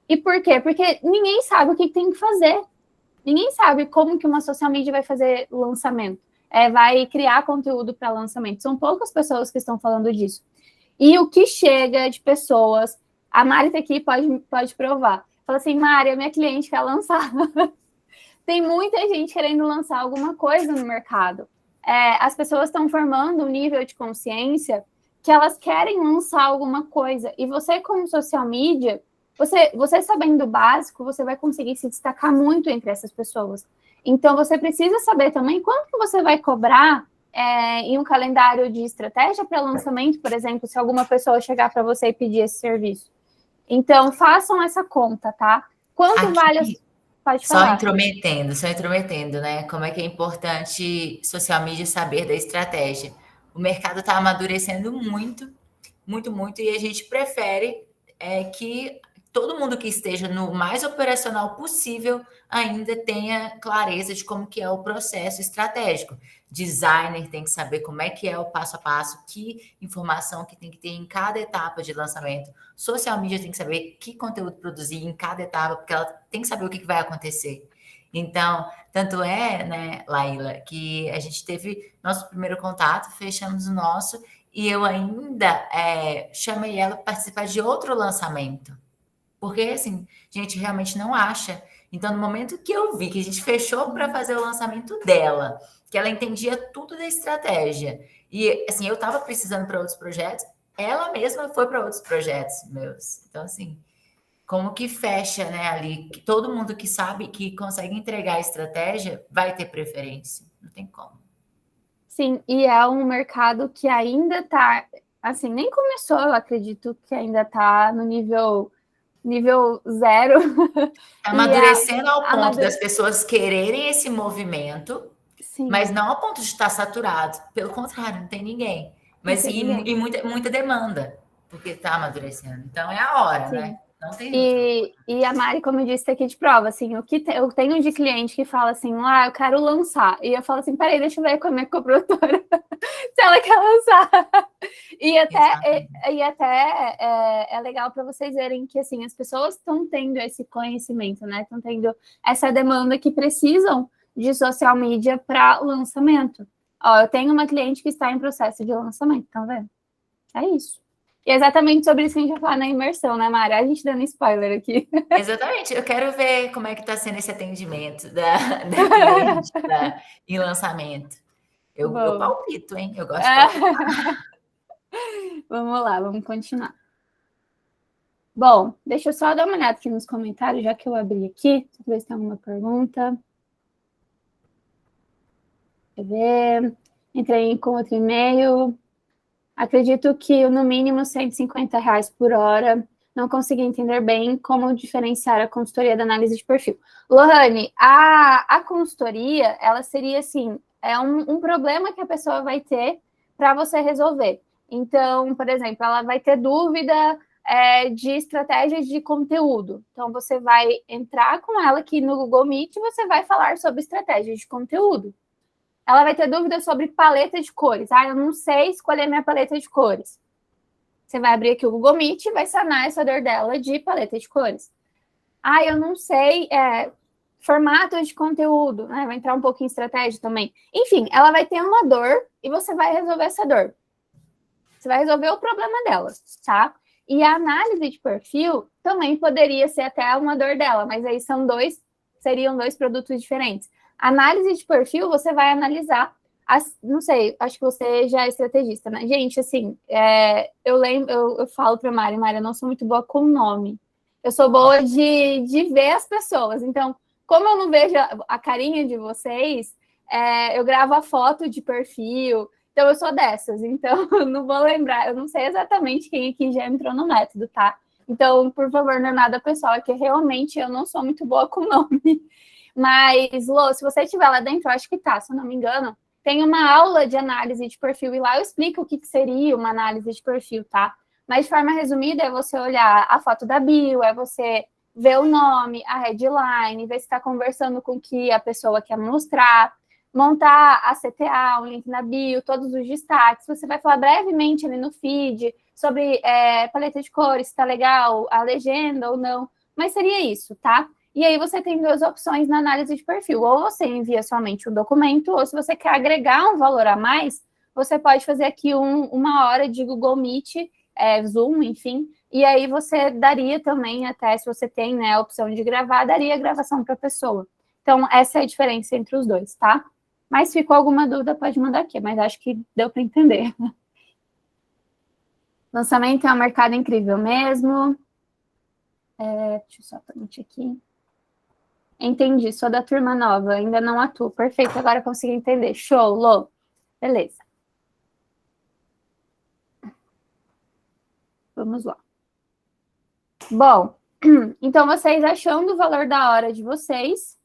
E por quê? Porque ninguém sabe o que tem que fazer. Ninguém sabe como que uma social media vai fazer lançamento. Vai criar conteúdo para lançamento. São poucas pessoas que estão falando disso. E o que chega de pessoas... A Mari tá aqui, pode provar. Fala assim, Mari, a minha cliente quer lançar. Tem muita gente querendo lançar alguma coisa no mercado. As pessoas estão formando um nível de consciência que elas querem lançar alguma coisa. E você, como social media, você sabendo o básico, você vai conseguir se destacar muito entre essas pessoas. Então, você precisa saber também quanto que você vai cobrar em um calendário de estratégia para lançamento, por exemplo, se alguma pessoa chegar para você e pedir esse serviço. Então, façam essa conta, tá? Quanto vale... Pode falar. Só intrometendo, né? Como é que é importante social media saber da estratégia. O mercado está amadurecendo muito, muito, muito, e a gente prefere que todo mundo que esteja no mais operacional possível ainda tenha clareza de como que é o processo estratégico. Designer tem que saber como é que é o passo a passo, que informação que tem que ter em cada etapa de lançamento. Social media tem que saber que conteúdo produzir em cada etapa, porque ela tem que saber o que vai acontecer. Então, tanto né, Laíla, que a gente teve nosso primeiro contato, fechamos o nosso, e eu ainda chamei ela para participar de outro lançamento. Porque, assim, a gente realmente não acha. Então, no momento que eu vi que a gente fechou para fazer o lançamento dela, que ela entendia tudo da estratégia, e, assim, eu estava precisando para outros projetos, ela mesma foi para outros projetos meus. Então, assim, como que fecha, né, ali, que todo mundo que sabe, que consegue entregar a estratégia, vai ter preferência. Não tem como. Sim, e é um mercado que ainda está, assim, nem começou, eu acredito que ainda está no nível zero. Está amadurecendo ao ponto das pessoas quererem esse movimento, sim, mas não ao ponto de estar saturado. Pelo contrário, não tem ninguém. Mas e muita demanda, porque está amadurecendo. Então é a hora, sim, né? Não tem e a Mari, como eu disse, tá aqui de prova, assim, eu tenho de cliente que fala assim, eu quero lançar. E eu falo assim, peraí, deixa eu ver com a minha coprodutora se ela quer lançar. E até é legal para vocês verem que, assim, as pessoas estão tendo esse conhecimento, né? Estão tendo essa demanda que precisam de social media para lançamento. Ó, eu tenho uma cliente que está em processo de lançamento, estão vendo? É isso. E é exatamente sobre isso que a gente vai falar na imersão, né, Mari? A gente dando spoiler aqui. Exatamente. Eu quero ver como é que está sendo esse atendimento da cliente em lançamento. Eu palpito, hein? Eu gosto de palpitar. Vamos lá, vamos continuar. Bom, deixa eu só dar uma olhada aqui nos comentários, já que eu abri aqui. Deixa eu ver se tem alguma pergunta. Deixa eu ver. Entrei com outro e-mail. Acredito que no mínimo R$150 por hora. Não consegui entender bem como diferenciar a consultoria da análise de perfil. Lohane, a consultoria, ela seria assim, é um problema que a pessoa vai ter para você resolver. Então, por exemplo, ela vai ter dúvida de estratégias de conteúdo. Então, você vai entrar com ela aqui no Google Meet e você vai falar sobre estratégias de conteúdo. Ela vai ter dúvida sobre paleta de cores. Eu não sei escolher minha paleta de cores. Você vai abrir aqui o Google Meet e vai sanar essa dor dela de paleta de cores. Eu não sei formato de conteúdo, né? Vai entrar um pouco em estratégia também. Enfim, ela vai ter uma dor e você vai resolver essa dor. Você vai resolver o problema dela, tá? E a análise de perfil também poderia ser até uma dor dela, mas aí seriam dois produtos diferentes. A análise de perfil, você vai analisar, não sei, acho que você já é estrategista, né? Gente, assim, eu falo para Mari, eu não sou muito boa com nome. Eu sou boa de ver as pessoas. Então, como eu não vejo a carinha de vocês, eu gravo a foto de perfil. Então, eu sou dessas. Então, eu não vou lembrar. Eu não sei exatamente quem aqui já entrou no método, tá? Então, por favor, não é nada pessoal. É que realmente eu não sou muito boa com nome. Mas, Lô, se você estiver lá dentro, eu acho que tá, se eu não me engano, tem uma aula de análise de perfil. E lá eu explico o que seria uma análise de perfil, tá? Mas, de forma resumida, é você olhar a foto da bio, é você ver o nome, a headline, ver se está conversando com o que a pessoa quer mostrar, montar a CTA, um link na bio, todos os destaques. Você vai falar brevemente ali no feed sobre paleta de cores, se está legal, a legenda ou não. Mas seria isso, tá? E aí você tem duas opções na análise de perfil. Ou você envia somente um documento, ou se você quer agregar um valor a mais, você pode fazer aqui uma hora de Google Meet, Zoom, enfim, e aí você daria também, até se você tem, né, a opção de gravar, daria a gravação para a pessoa. Então, essa é a diferença entre os dois, tá? Mas se ficou alguma dúvida, pode mandar aqui, mas acho que deu para entender. Lançamento é um mercado incrível mesmo. Deixa eu só permitir aqui. Entendi, sou da turma nova, ainda não atuo. Perfeito, agora consegui entender. Show, Lô. Beleza. Vamos lá. Bom, então vocês achando o valor da hora de vocês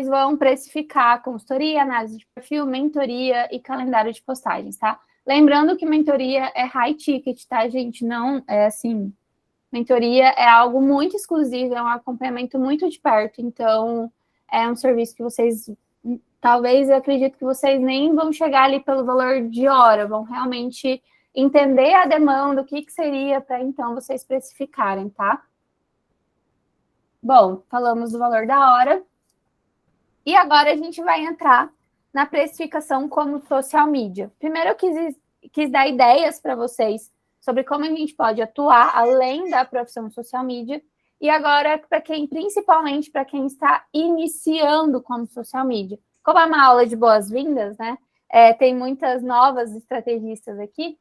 vão precificar consultoria, análise de perfil, mentoria e calendário de postagens, tá? Lembrando que mentoria é high ticket, tá, gente? Não é assim. Mentoria é algo muito exclusivo, é um acompanhamento muito de perto, então é um serviço que vocês, talvez eu acredito que vocês nem vão chegar ali pelo valor de hora, vão realmente entender a demanda, o que seria para então vocês precificarem, tá? Bom, falamos do valor da hora. E agora a gente vai entrar na precificação como social media. Primeiro eu quis dar ideias para vocês sobre como a gente pode atuar além da profissão social media. E agora, principalmente para quem está iniciando como social media. Como é uma aula de boas-vindas, né? Tem muitas novas estrategistas aqui.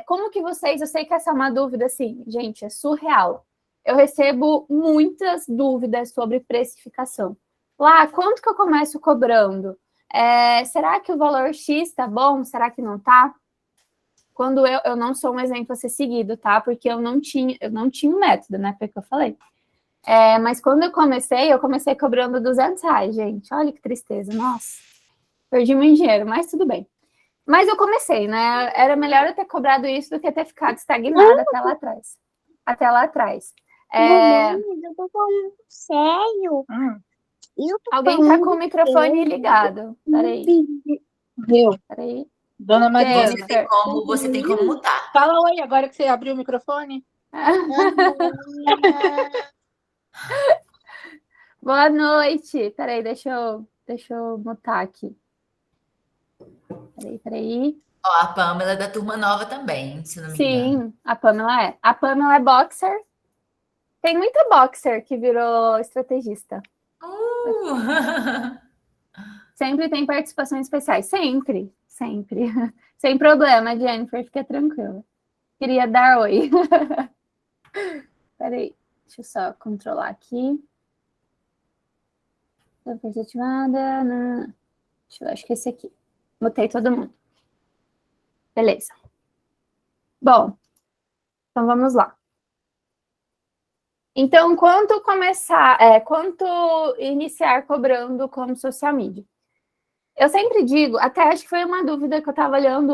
Como que vocês... Eu sei que essa é uma dúvida, assim, gente, é surreal. Eu recebo muitas dúvidas sobre precificação. Lá, quanto que eu começo cobrando? Será que o valor X está bom? Será que não está? Quando eu não sou um exemplo a ser seguido, tá? Porque eu não tinha um método, né? Foi o que eu falei. Mas quando eu comecei cobrando R$200, gente. Olha que tristeza, nossa. Perdi muito dinheiro, mas tudo bem. Mas eu comecei, né? Era melhor eu ter cobrado isso do que ter ficado estagnada até lá atrás. Eu tô falando sério. Alguém tá com o microfone ligado. Peraí. Peraí. Dona Maria, Você tem como mutar. Fala oi, agora que você abriu o microfone. Boa noite. Peraí, deixa eu mutar aqui. Peraí. Ó, a Pamela é da turma nova também, se não me engano. Sim, a Pamela é. A Pamela é boxer. Tem muita boxer que virou estrategista. Sempre tem participações especiais. Sempre. Sem problema, Jennifer, fica tranquila. Queria dar oi. Peraí, deixa eu só controlar aqui. Ativada. Acho que esse aqui. Botei todo mundo. Beleza. Bom, então vamos lá. Então, quanto iniciar cobrando como social media? Eu sempre digo, até acho que foi uma dúvida que eu estava olhando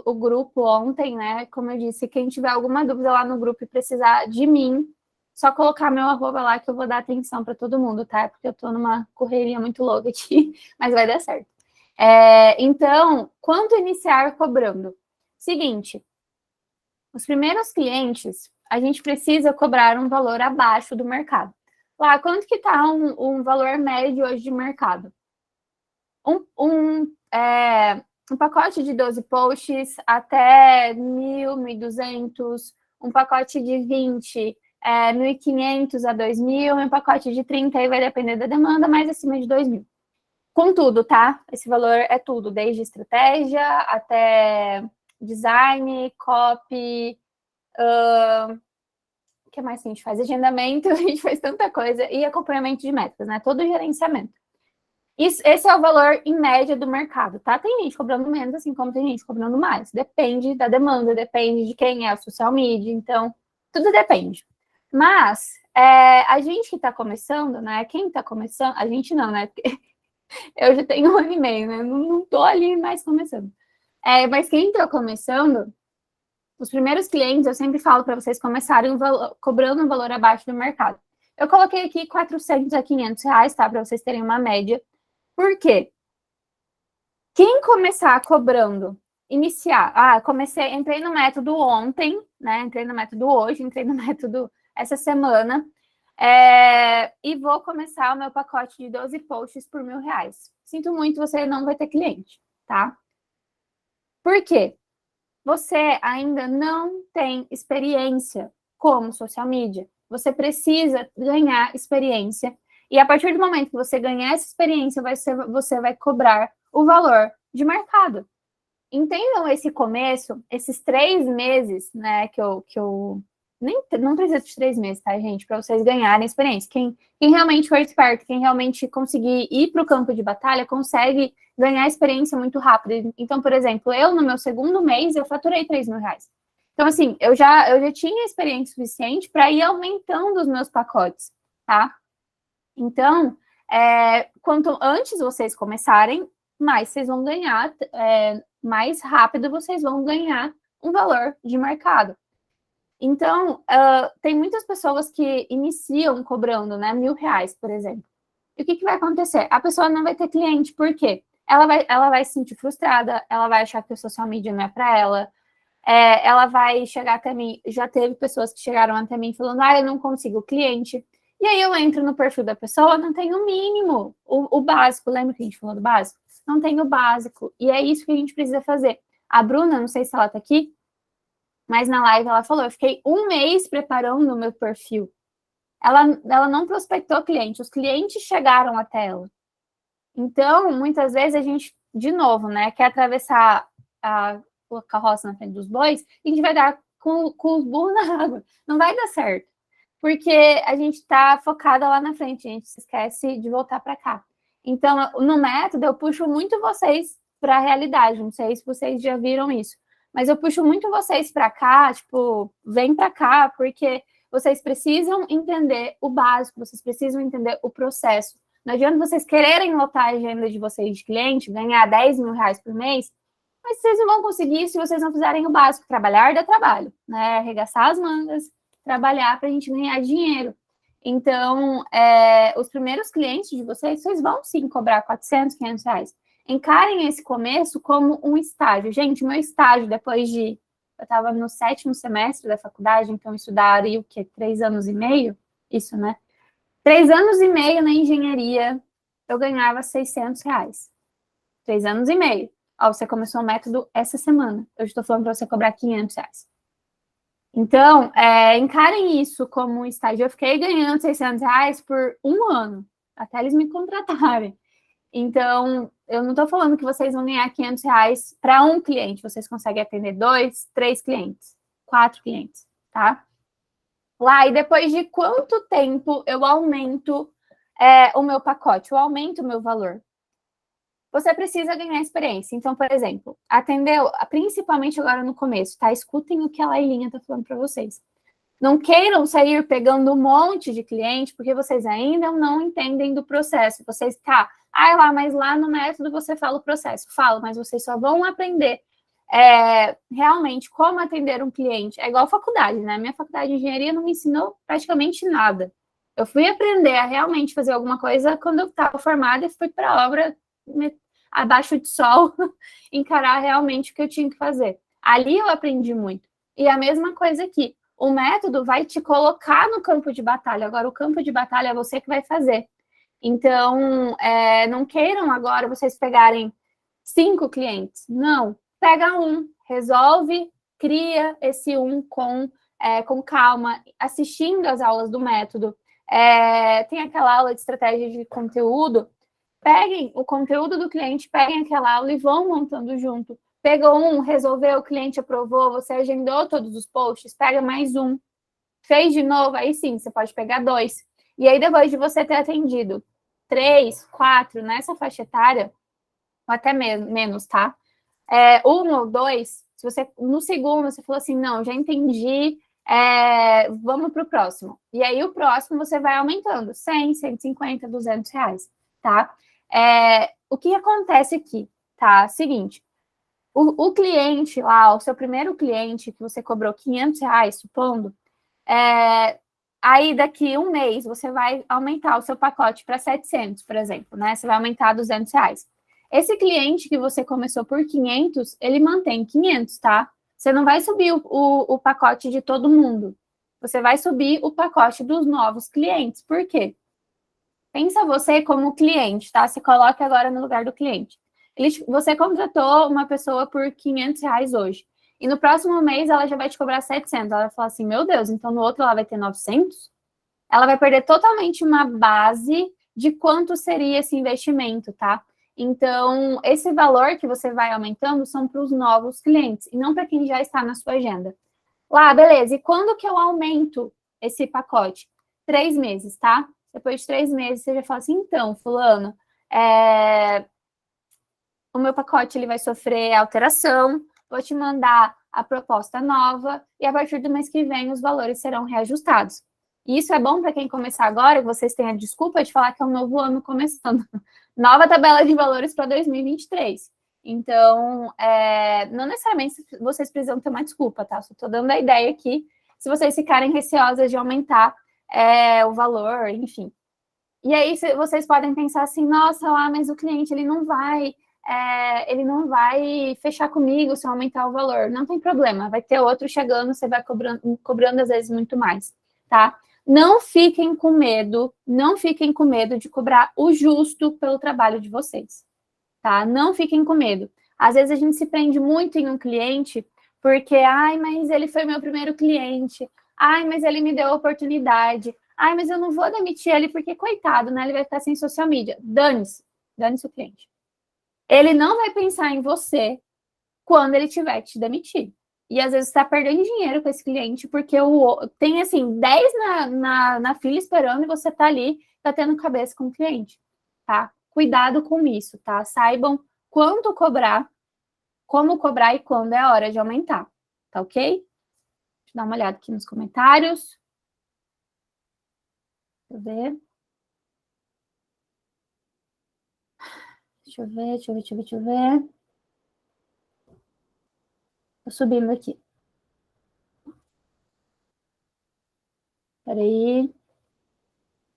o grupo ontem, né? Como eu disse, quem tiver alguma dúvida lá no grupo e precisar de mim, só colocar meu arroba lá que eu vou dar atenção para todo mundo, tá? Porque eu estou numa correria muito louca aqui, mas vai dar certo. Então, quanto iniciar cobrando? Seguinte, os primeiros clientes, a gente precisa cobrar um valor abaixo do mercado. Lá, quanto que está um valor médio hoje de mercado? Um pacote de 12 posts até 1.000, 1.200, um pacote de 20, 1.500 a 2.000, um pacote de 30, aí vai depender da demanda, mas acima de 2.000. Com tudo, tá? Esse valor é tudo, desde estratégia até design, copy, o que mais que a gente faz? Agendamento, a gente faz tanta coisa, e acompanhamento de métricas, né? Todo o gerenciamento. Esse é o valor em média do mercado, tá? Tem gente cobrando menos, assim como tem gente cobrando mais. Depende da demanda, depende de quem é o social media, então, tudo depende. Mas, a gente que está começando, né? Quem está começando, a gente não, né? Eu já tenho 1 ano e meio, né? Não tô ali mais começando. Mas quem está começando, os primeiros clientes, eu sempre falo para vocês começarem cobrando um valor abaixo do mercado. Eu coloquei aqui 400 a 500 reais, tá? Para vocês terem uma média. Por quê? Quem começar cobrando, entrei no método ontem, né? Entrei no método hoje, entrei no método essa semana, e vou começar o meu pacote de 12 posts por R$1.000. Sinto muito, você não vai ter cliente, tá? Por quê? Você ainda não tem experiência como social media. Você precisa ganhar experiência. E a partir do momento que você ganhar essa experiência, você vai cobrar o valor de mercado. Entendam esse começo, esses 3 meses, né, que eu não precisa de 3 meses, tá, gente, para vocês ganharem experiência. Quem realmente for esperto, quem realmente conseguir ir para o campo de batalha, consegue ganhar experiência muito rápido. Então, por exemplo, eu no meu segundo mês, eu faturei R$3.000. Então, assim, eu já tinha experiência suficiente para ir aumentando os meus pacotes, tá? Então, quanto antes vocês começarem, mais vocês vão ganhar, mais rápido vocês vão ganhar um valor de mercado. Então, tem muitas pessoas que iniciam cobrando, né, R$1.000, por exemplo. E o que vai acontecer? A pessoa não vai ter cliente, por quê? Ela vai se sentir frustrada, ela vai achar que o social media não é para ela, ela vai chegar até mim, já teve pessoas que chegaram até mim falando, eu não consigo cliente. E aí eu entro no perfil da pessoa, não tem o mínimo, o básico. Lembra que a gente falou do básico? Não tem o básico. E é isso que a gente precisa fazer. A Bruna, não sei se ela tá aqui, mas na live ela falou, eu fiquei 1 mês preparando o meu perfil. Ela não prospectou cliente, os clientes chegaram até ela. Então, muitas vezes a gente, de novo, né, quer atravessar a carroça na frente dos bois e a gente vai dar com os burros na água. Não vai dar certo. Porque a gente está focada lá na frente, a gente se esquece de voltar para cá. Então, no método, eu puxo muito vocês para a realidade. Não sei se vocês já viram isso, mas eu puxo muito vocês para cá, tipo, vem para cá, porque vocês precisam entender o básico, vocês precisam entender o processo. Não adianta vocês quererem lotar a agenda de vocês de cliente, ganhar R$10.000 por mês, mas vocês não vão conseguir se vocês não fizerem o básico. Trabalhar dá trabalho, né? Arregaçar as mangas, trabalhar para a gente ganhar dinheiro. Então, os primeiros clientes de vocês vão sim cobrar R$400, R$500. Encarem esse começo como um estágio. Gente, meu estágio, depois de... Eu estava no 7º semestre da faculdade, então isso daria o quê? 3 anos e meio? Isso, né? 3 anos e meio na engenharia, eu ganhava R$600. 3 anos e meio. Ó, você começou o método essa semana. Eu estou falando para você cobrar R$500. Então, encarem isso como um estágio. Eu fiquei ganhando R$600 por 1 ano, até eles me contratarem. Então, eu não estou falando que vocês vão ganhar R$500 para um cliente. Vocês conseguem atender 2, 3 clientes, 4 clientes, tá? Lá, e depois de quanto tempo eu aumento o meu pacote, eu aumento o meu valor? Você precisa ganhar experiência. Então, por exemplo, atendeu, principalmente agora no começo, tá? Escutem o que a Lailinha tá falando para vocês. Não queiram sair pegando um monte de cliente, porque vocês ainda não entendem do processo. Vocês, mas lá no método você fala o processo. Falo, mas vocês só vão aprender realmente como atender um cliente. É igual faculdade, né? Minha faculdade de engenharia não me ensinou praticamente nada. Eu fui aprender a realmente fazer alguma coisa quando eu estava formada e fui para a obra abaixo de sol, encarar realmente o que eu tinha que fazer. Ali eu aprendi muito. E a mesma coisa aqui. O método vai te colocar no campo de batalha. Agora, o campo de batalha é você que vai fazer. Então, não queiram agora vocês pegarem 5 clientes. Não. Pega um, resolve, cria esse um com calma, assistindo as aulas do método. Tem aquela aula de estratégia de conteúdo. Peguem o conteúdo do cliente, peguem aquela aula e vão montando junto. Pegou um, resolveu, o cliente aprovou, você agendou todos os posts, pega mais um. Fez de novo, aí sim, você pode pegar 2. E aí, depois de você ter atendido 3, 4 nessa faixa etária, ou até menos, tá? 1 ou 2, se você, no segundo, você falou assim, não, já entendi, vamos para o próximo. E aí, o próximo você vai aumentando, 100, 150, R$200, tá? O que acontece aqui, tá? Seguinte, o cliente lá, o seu primeiro cliente, que você cobrou R$500, supondo, aí daqui um mês você vai aumentar o seu pacote para 700, por exemplo, né? Você vai aumentar R$200. Esse cliente que você começou por 500, ele mantém 500, tá? Você não vai subir o pacote de todo mundo. Você vai subir o pacote dos novos clientes. Por quê? Pensa você como cliente, tá? Se coloca agora no lugar do cliente. Você contratou uma pessoa por R$500 hoje. E no próximo mês ela já vai te cobrar 700. Ela vai falar assim, meu Deus, então no outro ela vai ter 900? Ela vai perder totalmente uma base de quanto seria esse investimento, tá? Então, esse valor que você vai aumentando são para os novos clientes, e não para quem já está na sua agenda. Lá, beleza, e quando que eu aumento esse pacote? 3 meses, tá? Depois de 3 meses, você já fala assim, então, fulano, o meu pacote ele vai sofrer alteração, vou te mandar a proposta nova, e a partir do mês que vem os valores serão reajustados. E isso é bom para quem começar agora, que vocês tenham a desculpa de falar que é um novo ano começando. Nova tabela de valores para 2023. Então, não necessariamente vocês precisam ter uma desculpa, tá? Só estou dando a ideia aqui, se vocês ficarem receosas de aumentar o valor, enfim. E aí vocês podem pensar assim, nossa, mas o cliente ele não vai fechar comigo se eu aumentar o valor. Não tem problema, vai ter outro chegando, você vai cobrando às vezes muito mais, tá? Não fiquem com medo de cobrar o justo pelo trabalho de vocês, tá? Não fiquem com medo. Às vezes a gente se prende muito em um cliente porque, mas ele foi meu primeiro cliente, mas ele me deu a oportunidade, mas eu não vou demitir ele porque, coitado, né? Ele vai ficar sem social media. Dane-se o cliente. Ele não vai pensar em você quando ele tiver que te demitir. E às vezes você está perdendo dinheiro com esse cliente, porque tem assim 10 na fila esperando e você está ali, está tendo cabeça com o cliente, tá? Cuidado com isso, tá? Saibam quanto cobrar, como cobrar e quando é a hora de aumentar, tá ok? Deixa eu dar uma olhada aqui nos comentários. Deixa eu ver. Deixa eu ver. Tô subindo aqui. Peraí.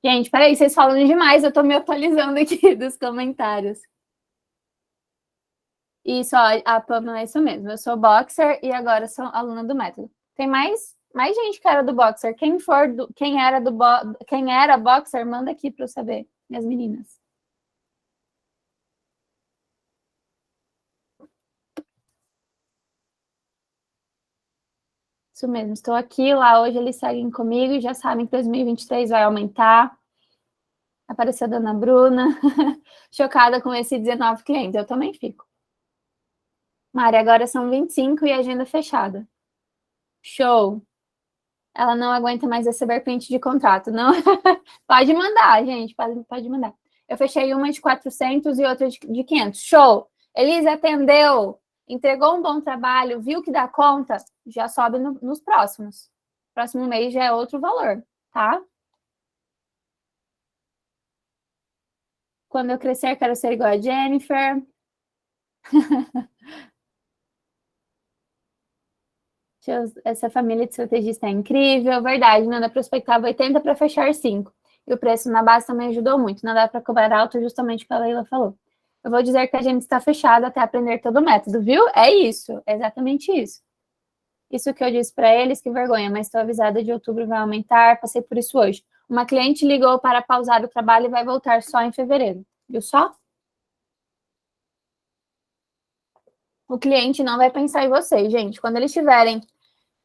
Gente, peraí, vocês falam demais, eu tô me atualizando aqui dos comentários. Isso, ó, a Pamela é isso mesmo. Eu sou boxer e agora sou aluna do método. Tem mais gente que era do boxer. Quem era boxer, manda aqui para eu saber, minhas meninas. Isso mesmo, estou aqui, lá hoje eles seguem comigo e já sabem que 2023 vai aumentar. Apareceu a dona Bruna, chocada com esse 19 clientes, eu também fico. Mari, agora são 25 e agenda fechada. Show! Ela não aguenta mais receber print de contrato, não? Pode mandar, gente, pode mandar. Eu fechei uma de 400 e outra de 500. Show! Elisa atendeu, entregou um bom trabalho, viu que dá conta, já sobe nos próximos próximo mês já é outro valor, tá? Quando eu crescer, quero ser igual a Jennifer. Essa família de estrategista é incrível, verdade. Nanda prospectava 80 para fechar 5. E o preço na base também ajudou muito. Não dá para cobrar alto, justamente o que a Leila falou. Eu vou dizer que a gente está fechada até aprender todo o método, viu? É isso, é exatamente isso. Isso que eu disse para eles, que vergonha, mas estou avisada de outubro vai aumentar, passei por isso hoje. Uma cliente ligou para pausar o trabalho e vai voltar só em fevereiro. Viu só? O cliente não vai pensar em vocês, gente. Quando eles tiverem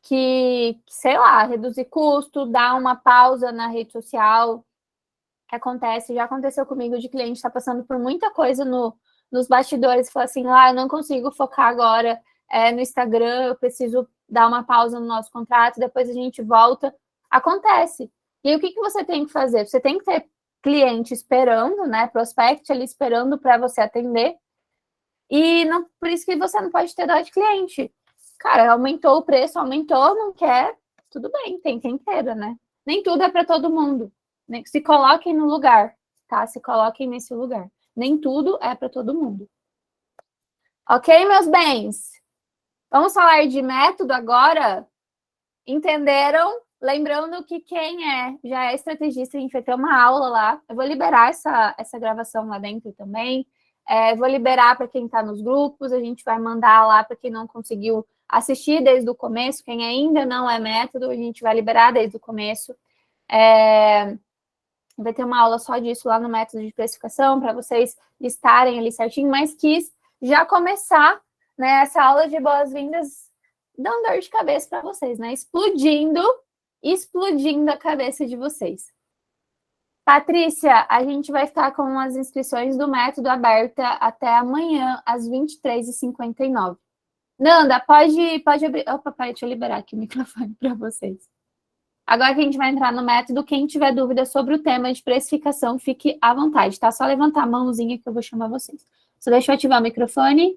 que, sei lá, reduzir custo, dar uma pausa na rede social, que acontece, já aconteceu comigo de cliente estar passando por muita coisa nos bastidores, falar assim, eu não consigo focar agora no Instagram, eu preciso dar uma pausa no nosso contrato, depois a gente volta. Acontece. E aí, o que você tem que fazer? Você tem que ter cliente esperando, né, prospect ali esperando para você atender, e não, por isso que você não pode ter dó de cliente. Cara, aumentou o preço, aumentou, não quer, tudo bem, tem quem queira, né? Nem tudo é para todo mundo. Se coloquem no lugar, tá? Se coloquem nesse lugar. Nem tudo é para todo mundo. Ok, meus bens? Vamos falar de método agora? Entenderam? Lembrando que quem já é estrategista, a gente vai ter uma aula lá. Eu vou liberar essa gravação lá dentro também. Vou liberar para quem está nos grupos, a gente vai mandar lá para quem não conseguiu assistir desde o começo, quem ainda não é método, a gente vai liberar desde o começo. Vai ter uma aula só disso lá no método de precificação, para vocês listarem ali certinho, mas quis já começar, né, essa aula de boas-vindas dando dor de cabeça para vocês, né? Explodindo a cabeça de vocês. Patrícia, a gente vai ficar com as inscrições do método aberta até amanhã, às 23h59. Nanda, pode abrir. Opa, pai, deixa eu liberar aqui o microfone para vocês. Agora que a gente vai entrar no método, quem tiver dúvida sobre o tema de precificação, fique à vontade, tá? Só levantar a mãozinha que eu vou chamar vocês. Só deixa eu ativar o microfone.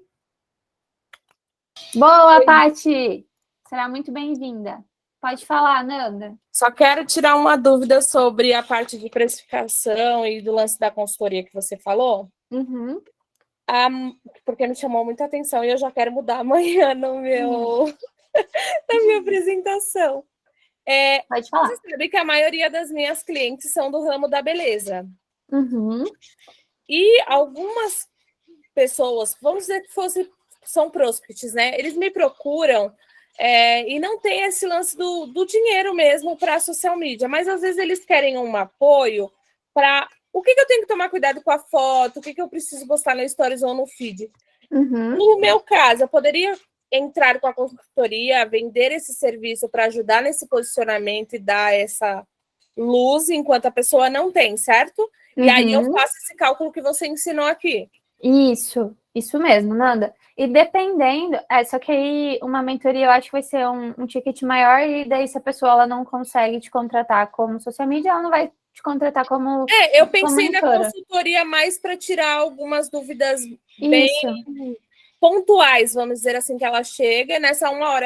Boa, Paty! Será muito bem-vinda. Pode falar, Nanda. Só quero tirar uma dúvida sobre a parte de precificação e do lance da consultoria que você falou. Uhum. Porque me chamou muita atenção e eu já quero mudar amanhã na minha apresentação. Pode falar. Você sabe que a maioria das minhas clientes são do ramo da beleza. Uhum. E algumas pessoas, vamos dizer que são prospects, né? Eles me procuram e não tem esse lance do dinheiro mesmo para a social media, mas às vezes eles querem um apoio para o que eu tenho que tomar cuidado com a foto, o que eu preciso postar no Stories ou no feed. Uhum. No meu caso, eu poderia entrar com a consultoria, vender esse serviço para ajudar nesse posicionamento e dar essa luz enquanto a pessoa não tem, certo? Uhum. E aí eu faço esse cálculo que você ensinou aqui. Isso mesmo, Nanda. E dependendo, só que aí uma mentoria eu acho que vai ser um ticket maior, e daí se a pessoa ela não consegue te contratar como social media, ela não vai te contratar como eu pensei na mentora. consultoria mais para tirar algumas dúvidas bem Isso. pontuais, vamos dizer assim, que ela chega, e nessa 1 hora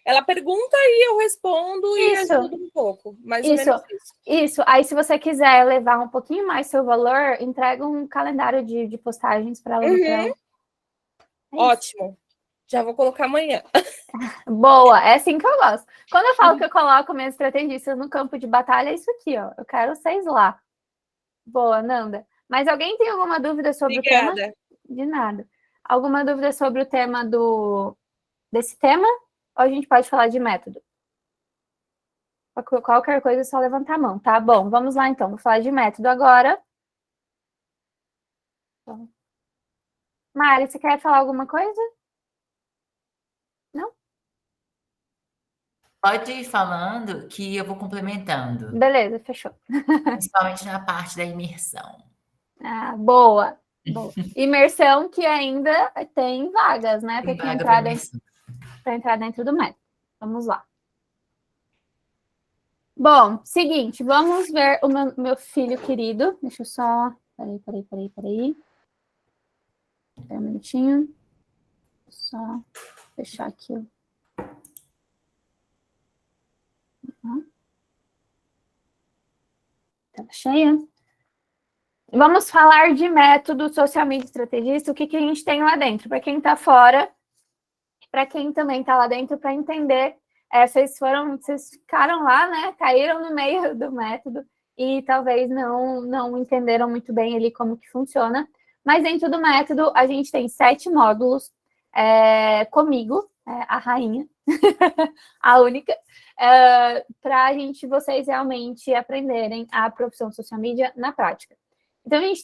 ela pergunta e eu respondo e ajudo um pouco, mais ou menos isso. Isso. Aí, se você quiser levar um pouquinho mais seu valor, entrega um calendário de postagens para ela. Uhum. Ótimo. Já vou colocar amanhã. Boa, é assim que eu gosto. Quando eu falo que eu coloco minhas estrategistas no campo de batalha, é isso aqui, ó. Eu quero vocês lá. Boa, Nanda. Mas alguém tem alguma dúvida sobre Obrigada. o tema? De nada. Alguma dúvida sobre o tema desse tema? Ou a gente pode falar de método? Qualquer coisa é só levantar a mão, tá? Bom, vamos lá então. Vou falar de método agora. Mari, você quer falar alguma coisa? Não? Pode ir falando que eu vou complementando. Beleza, fechou. Principalmente na parte da imersão. Boa. Imersão que ainda tem vagas, né? Tem Para vaga entrar dentro do método. Vamos lá. Bom, seguinte, vamos ver o meu filho querido. Deixa eu só... Peraí. Espera um minutinho. Só fechar aqui. Tá cheia. Vamos falar de método social media estrategista, o que a gente tem lá dentro, para quem está fora, para quem também está lá dentro, para entender. Vocês ficaram lá, né? Caíram no meio do método e talvez não entenderam muito bem ali como que funciona. Mas dentro do método, a gente tem 7 módulos comigo, a rainha, a única, para vocês realmente aprenderem a profissão social media na prática. Então, a gente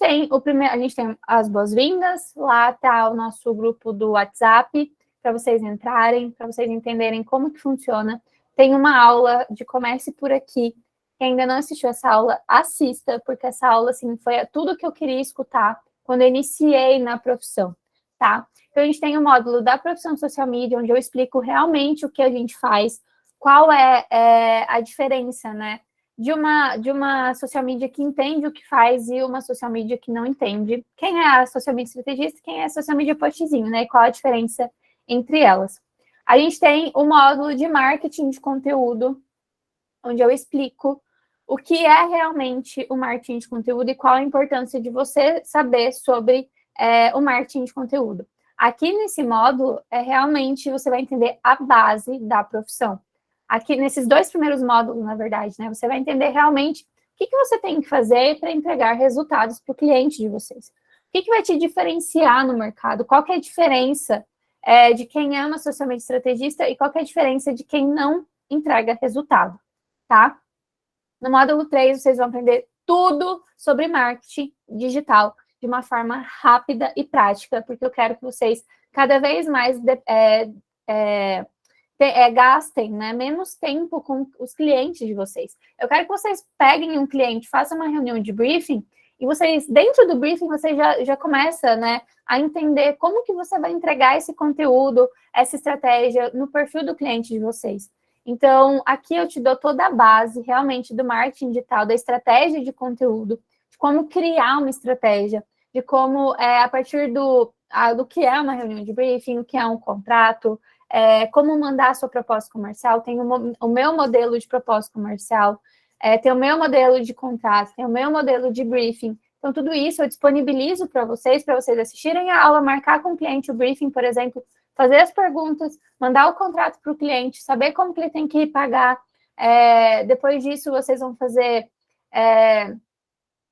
tem as boas-vindas, lá está o nosso grupo do WhatsApp, para vocês entrarem, para vocês entenderem como que funciona. Tem uma aula de comércio por aqui. Quem ainda não assistiu essa aula, assista, porque essa aula, assim, foi tudo que eu queria escutar quando eu iniciei na profissão, tá? Então, a gente tem o módulo da profissão social media, onde eu explico realmente o que a gente faz, qual é a diferença, né? De uma social media que entende o que faz e uma social media que não entende. Quem é a social media estrategista, quem é a social media postzinho, né? E qual a diferença entre elas. A gente tem o módulo de marketing de conteúdo, onde eu explico o que é realmente o marketing de conteúdo e qual a importância de você saber sobre o marketing de conteúdo. Aqui nesse módulo, realmente você vai entender a base da profissão. Aqui, nesses 2 primeiros módulos, na verdade, né? Você vai entender realmente o que você tem que fazer para entregar resultados para o cliente de vocês. O que vai te diferenciar no mercado? Qual que é a diferença de quem é uma social media estrategista e qual que é a diferença de quem não entrega resultado, tá? No módulo 3, vocês vão aprender tudo sobre marketing digital de uma forma rápida e prática, porque eu quero que vocês cada vez mais gastem, né, menos tempo com os clientes de vocês. Eu quero que vocês peguem um cliente, façam uma reunião de briefing, e vocês, dentro do briefing, você já começa, né, a entender como que você vai entregar esse conteúdo, essa estratégia no perfil do cliente de vocês. Então, aqui eu te dou toda a base, realmente, do marketing digital, da estratégia de conteúdo, de como criar uma estratégia, de como, a partir do que é uma reunião de briefing, o que é um contrato, como mandar a sua proposta comercial, tem o meu modelo de proposta comercial, tem o meu modelo de contrato, tem o meu modelo de briefing. Então, tudo isso eu disponibilizo para vocês assistirem a aula, marcar com o cliente o briefing, por exemplo, fazer as perguntas, mandar o contrato para o cliente, saber como que ele tem que pagar. Depois disso, vocês vão fazer...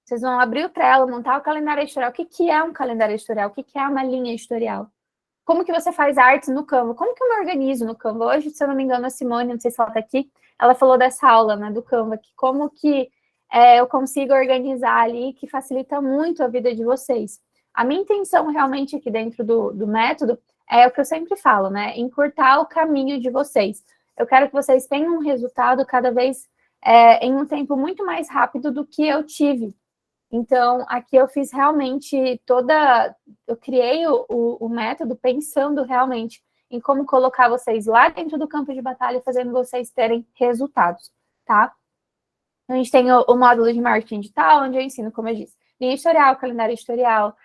vocês vão abrir o Trello, montar o calendário editorial. O que é um calendário editorial? O que é uma linha editorial? Como que você faz artes no Canva? Como que eu me organizo no Canva? Hoje, se eu não me engano, a Simone, não sei se ela está aqui, ela falou dessa aula, né, do Canva, que como que eu consigo organizar ali, que facilita muito a vida de vocês. A minha intenção realmente aqui dentro do método é o que eu sempre falo, né, encurtar o caminho de vocês. Eu quero que vocês tenham um resultado cada vez em um tempo muito mais rápido do que eu tive. Então, aqui eu fiz realmente eu criei o método pensando realmente em como colocar vocês lá dentro do campo de batalha, fazendo vocês terem resultados, tá? A gente tem o módulo de marketing digital, onde eu ensino, como eu disse, linha editorial, calendário editorial,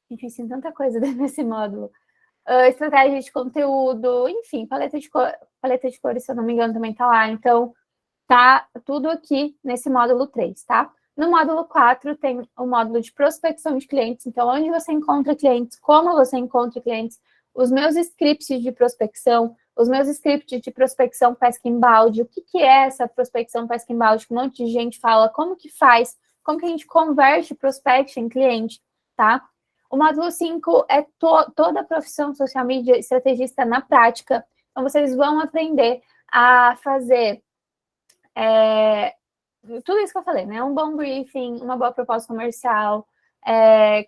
enfim, ensino tanta coisa nesse módulo. Estratégia de conteúdo, enfim, paleta de cores, se eu não me engano, também tá lá. Então, tá tudo aqui nesse módulo 3, tá? No módulo 4 tem o módulo de prospecção de clientes, então onde você encontra clientes, como você encontra clientes, os meus scripts de prospecção, os meus scripts de prospecção pesca embalde, o que é essa prospecção pesca embalde, que um monte de gente fala, como que faz, como que a gente converte prospect em cliente, tá? O módulo 5 é toda a profissão social media estrategista na prática, então vocês vão aprender a fazer tudo isso que eu falei, né? Um bom briefing, uma boa proposta comercial,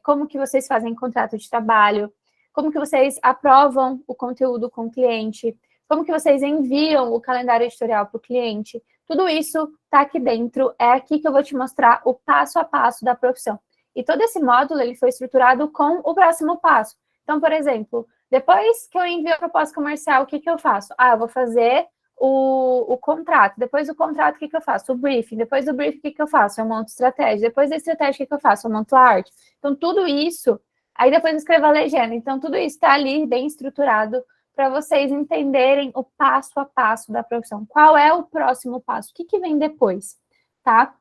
como que vocês fazem contrato de trabalho, como que vocês aprovam o conteúdo com o cliente, como que vocês enviam o calendário editorial para o cliente. Tudo isso está aqui dentro, é aqui que eu vou te mostrar o passo a passo da profissão. E todo esse módulo, ele foi estruturado com o próximo passo. Então, por exemplo, depois que eu envio a proposta comercial, o que eu faço? Eu vou fazer o contrato. Depois do contrato, o que eu faço? O briefing. Depois do briefing, o que eu faço? Eu monto estratégia. Depois da estratégia, o que eu faço? Eu monto a arte. Então, tudo isso... Aí, depois eu escrevo a legenda. Então, tudo isso está ali, bem estruturado para vocês entenderem o passo a passo da profissão. Qual é o próximo passo? O que vem depois, tá?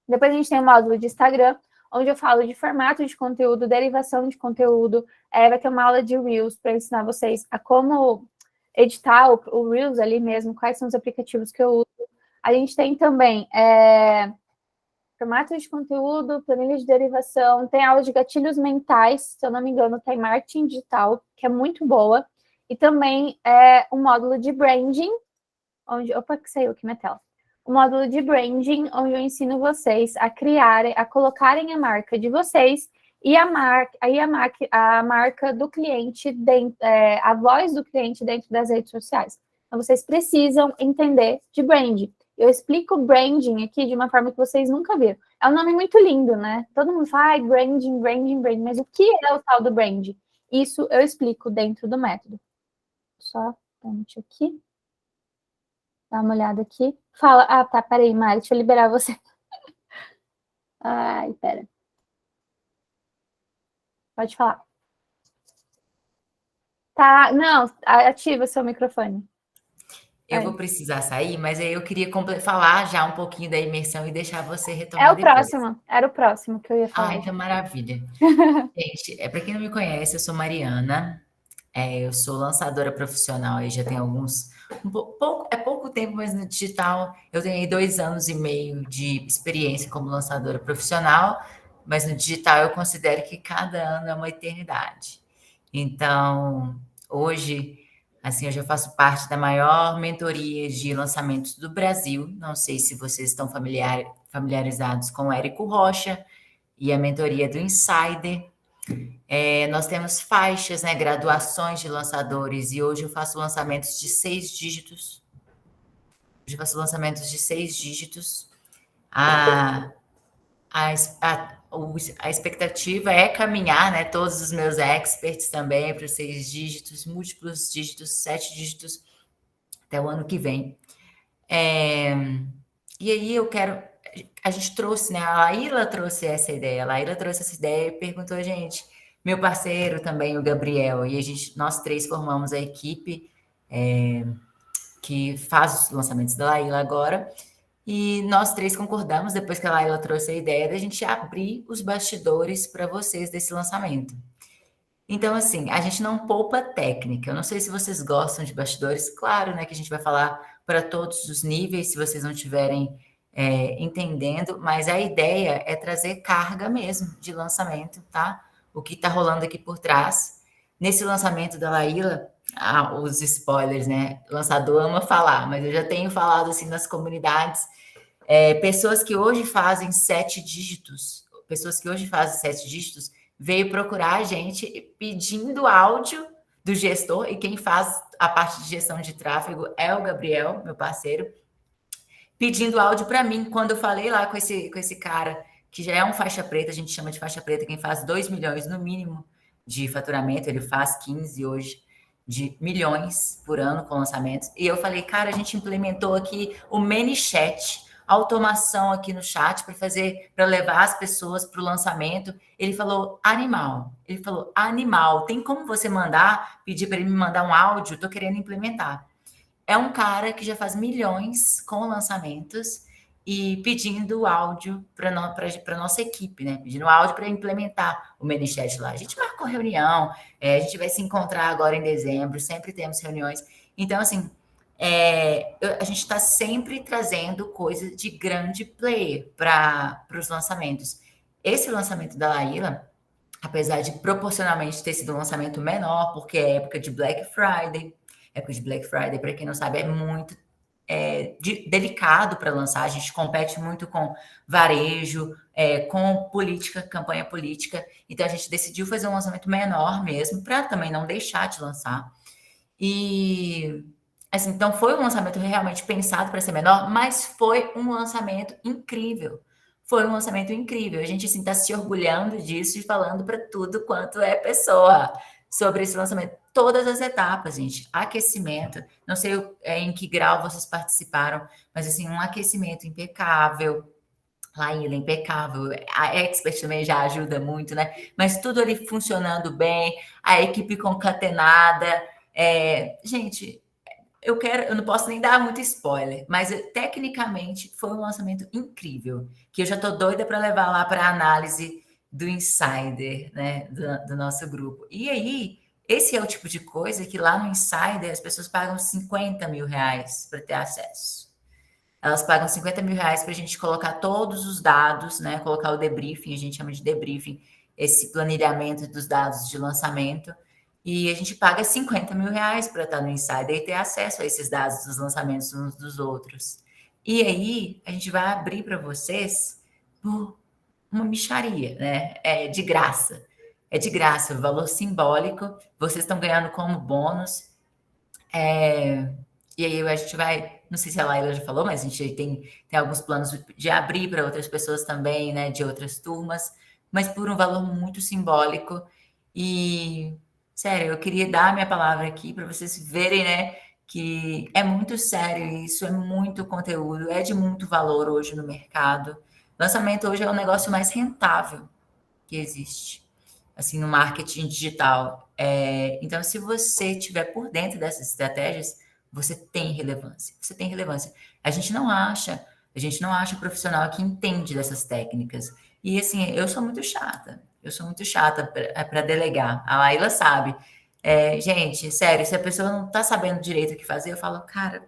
Depois a gente tem o módulo de Instagram, onde eu falo de formato de conteúdo, derivação de conteúdo. Vai ter uma aula de Reels para ensinar vocês a como editar o Reels ali mesmo, quais são os aplicativos que eu uso. A gente tem também formato de conteúdo, planilha de derivação, tem aula de gatilhos mentais, se eu não me engano, tem marketing digital, que é muito boa, e também um módulo de branding, onde... Opa, que saiu aqui minha tela. Um módulo de branding, onde eu ensino vocês a criarem, a colocarem a marca de vocês e a marca do cliente, a voz do cliente dentro das redes sociais. Então, vocês precisam entender de branding. Eu explico branding aqui de uma forma que vocês nunca viram. É um nome muito lindo, né? Todo mundo fala branding, mas o que é o tal do branding? Isso eu explico dentro do método. Só aqui. Dá uma olhada aqui. Fala, tá, peraí, Mari, deixa eu liberar você. Ai, pera. Pode falar. Tá, não, ativa seu microfone. Eu vou precisar sair, mas aí eu queria falar já um pouquinho da imersão e deixar você retomar depois. Próximo, era o próximo que eu ia falar. Então maravilha. Gente, para quem não me conhece, eu sou Mariana, eu sou lançadora profissional, aí já tem pouco tempo, mas no digital eu tenho aí 2 anos e meio de experiência como lançadora profissional, mas no digital eu considero que cada ano é uma eternidade. Então, hoje... Assim, eu já faço parte da maior mentoria de lançamentos do Brasil. Não sei se vocês estão familiarizados com o Érico Rocha e a mentoria do Insider. Nós temos faixas, né, graduações de lançadores, e hoje eu faço lançamentos de 6 dígitos. A expectativa é caminhar, né, todos os meus experts também para os 6 dígitos, múltiplos dígitos, 7 dígitos, até o ano que vem. E aí a gente trouxe, né, a Laíla trouxe essa ideia e perguntou, gente, meu parceiro também, o Gabriel, e nós 3 formamos a equipe que faz os lançamentos da Laíla agora. E nós 3 concordamos, depois que a Laila trouxe a ideia, da gente abrir os bastidores para vocês desse lançamento. Então, assim, a gente não poupa técnica. Eu não sei se vocês gostam de bastidores. Claro, né, que a gente vai falar para todos os níveis, se vocês não estiverem entendendo. Mas a ideia é trazer carga mesmo de lançamento, tá? O que está rolando aqui por trás. Nesse lançamento da Laila... os spoilers, né? O lançador ama falar, mas eu já tenho falado assim nas comunidades, pessoas que hoje fazem 7 dígitos, veio procurar a gente pedindo áudio do gestor, e quem faz a parte de gestão de tráfego é o Gabriel, meu parceiro, pedindo áudio para mim. Quando eu falei lá com esse cara, que já é um faixa preta, a gente chama de faixa preta, quem faz 2 milhões no mínimo de faturamento, ele faz 15 hoje, de milhões por ano com lançamentos. E eu falei, cara, a gente implementou aqui o ManyChat, automação aqui no chat para levar as pessoas para o lançamento. Ele falou, animal. Tem como você pedir para ele me mandar um áudio? Estou querendo implementar. É um cara que já faz milhões com lançamentos e pedindo áudio para nossa equipe, né? Pedindo áudio para implementar o ManyChat lá. A gente marcou reunião, a gente vai se encontrar agora em dezembro, sempre temos reuniões. Então, assim, a gente está sempre trazendo coisa de grande player para os lançamentos. Esse lançamento da Laíla, apesar de proporcionalmente ter sido um lançamento menor, porque é época de Black Friday. Época de Black Friday, para quem não sabe, é muito delicado para lançar. A gente compete muito com varejo, com política, campanha política. Então, a gente decidiu fazer um lançamento menor mesmo, para também não deixar de lançar. E, assim, então, foi um lançamento realmente pensado para ser menor, mas foi um lançamento incrível. A gente, assim, está se orgulhando disso e falando para tudo quanto é pessoa sobre esse lançamento. Todas as etapas, gente. Aquecimento, não sei em que grau vocês participaram, mas assim, um aquecimento impecável. Laíla, impecável. A Expert também já ajuda muito, né? Mas tudo ali funcionando bem, a equipe concatenada, Gente, eu não posso nem dar muito spoiler, mas tecnicamente foi um lançamento incrível, que eu já tô doida para levar lá para análise do Insider, né, do nosso grupo. E aí, esse é o tipo de coisa que lá no Insider as pessoas pagam 50 mil reais para ter acesso. Elas pagam 50 mil reais para a gente colocar todos os dados, né, colocar o debriefing, a gente chama de debriefing, esse planilhamento dos dados de lançamento. E a gente paga 50 mil reais para estar no Insider e ter acesso a esses dados dos lançamentos uns dos outros. E aí, a gente vai abrir para vocês por uma mixaria, né? É de graça. É de graça, o valor simbólico. Vocês estão ganhando como bônus. E aí a gente vai, não sei se a Laila já falou, mas a gente tem alguns planos de abrir para outras pessoas também, né? De outras turmas, mas por um valor muito simbólico. E sério, eu queria dar a minha palavra aqui para vocês verem, né, que é muito sério isso, é muito conteúdo, é de muito valor hoje no mercado. Lançamento hoje é o negócio mais rentável que existe, assim, no marketing digital. Então, se você estiver por dentro dessas estratégias, você tem relevância. Você tem relevância. A gente não acha profissional que entende dessas técnicas. E assim, eu sou muito chata. Eu sou muito chata para delegar. A Laila sabe. Gente, sério, se a pessoa não está sabendo direito o que fazer, eu falo, cara,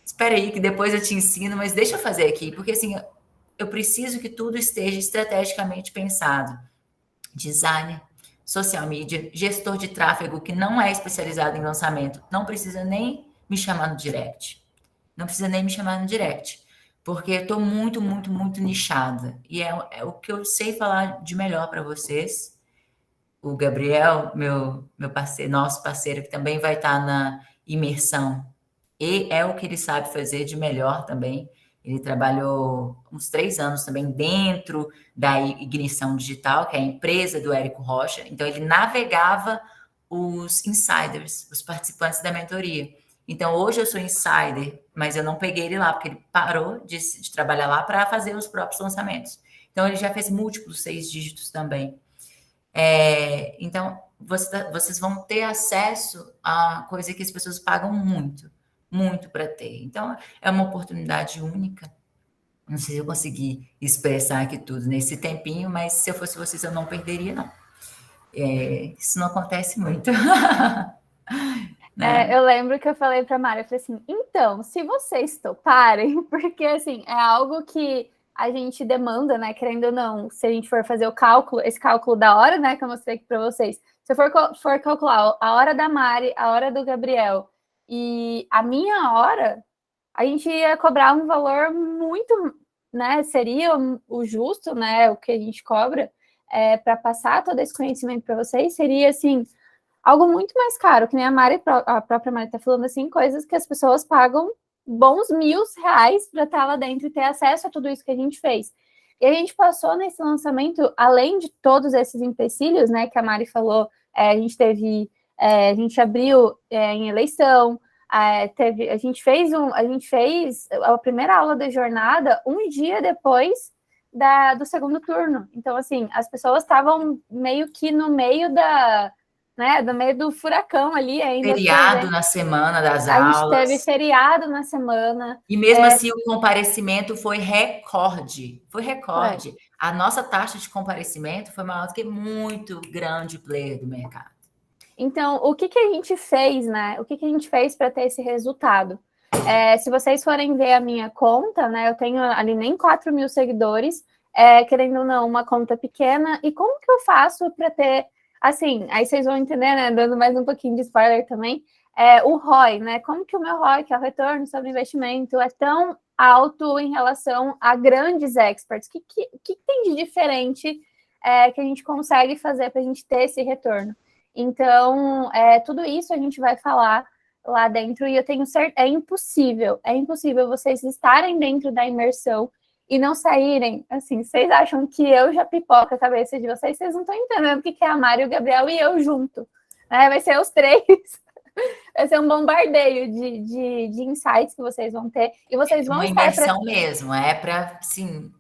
espera aí que depois eu te ensino, mas deixa eu fazer aqui, porque assim, eu preciso que tudo esteja estrategicamente pensado. Designer, social media, gestor de tráfego que não é especializado em lançamento, não precisa nem me chamar no direct. Não precisa nem me chamar no direct. Porque eu estou muito, muito, muito nichada. E é o que eu sei falar de melhor para vocês. O Gabriel, meu parceiro, nosso parceiro, que também vai estar na imersão. E é o que ele sabe fazer de melhor também. Ele trabalhou uns 3 anos também dentro da Ignição Digital, que é a empresa do Érico Rocha. Então, ele navegava os insiders, os participantes da mentoria. Então, hoje eu sou insider, mas eu não peguei ele lá, porque ele parou de trabalhar lá para fazer os próprios lançamentos. Então, ele já fez múltiplos 6 dígitos também. Então, vocês vão ter acesso a coisa que as pessoas pagam muito, muito para ter. Então, é uma oportunidade única. Não sei se eu consegui expressar aqui tudo nesse tempinho, mas se eu fosse vocês, eu não perderia, não. Isso não acontece muito. Né? Eu lembro que eu falei para a Mari, eu falei assim, então, se vocês toparem, porque assim, é algo que a gente demanda, né, querendo ou não, se a gente for fazer o cálculo, esse cálculo da hora, né, que eu mostrei aqui para vocês, se eu for calcular a hora da Mari, a hora do Gabriel e a minha hora, a gente ia cobrar um valor muito, né, seria o justo, né, o que a gente cobra para passar todo esse conhecimento para vocês, seria assim, algo muito mais caro, que nem a própria Mari está falando assim, coisas que as pessoas pagam bons R$ 1.000 para estar lá dentro e ter acesso a tudo isso que a gente fez. E a gente passou nesse lançamento, além de todos esses empecilhos, né, que a Mari falou, a gente abriu em eleição, a gente fez a primeira aula da jornada um dia depois do segundo turno. Então, assim, as pessoas estavam meio que no meio do meio do furacão ali ainda. Feriado na semana das aulas. A gente teve feriado na semana. E mesmo assim o comparecimento foi recorde. Foi recorde. A nossa taxa de comparecimento foi maior do que muito grande player do mercado. Então, o que a gente fez, né? O que a gente fez para ter esse resultado? Se vocês forem ver a minha conta, né? Eu tenho ali nem 4 mil seguidores, querendo ou não, uma conta pequena. E como que eu faço para ter... Assim, aí vocês vão entender, né? Dando mais um pouquinho de spoiler também. O ROI, né? Como que o meu ROI, que é o retorno sobre investimento, é tão alto em relação a grandes experts? O que tem de diferente que a gente consegue fazer para a gente ter esse retorno? Então, tudo isso a gente vai falar lá dentro e eu tenho certeza, é impossível vocês estarem dentro da imersão e não saírem, assim, vocês acham que eu já pipoco a cabeça de vocês não estão entendendo o que é a Mari, o Gabriel e eu junto, né? Vai ser os 3, vai ser um bombardeio de insights que vocês vão ter, e vocês vão estar... Uma imersão mesmo, para, assim,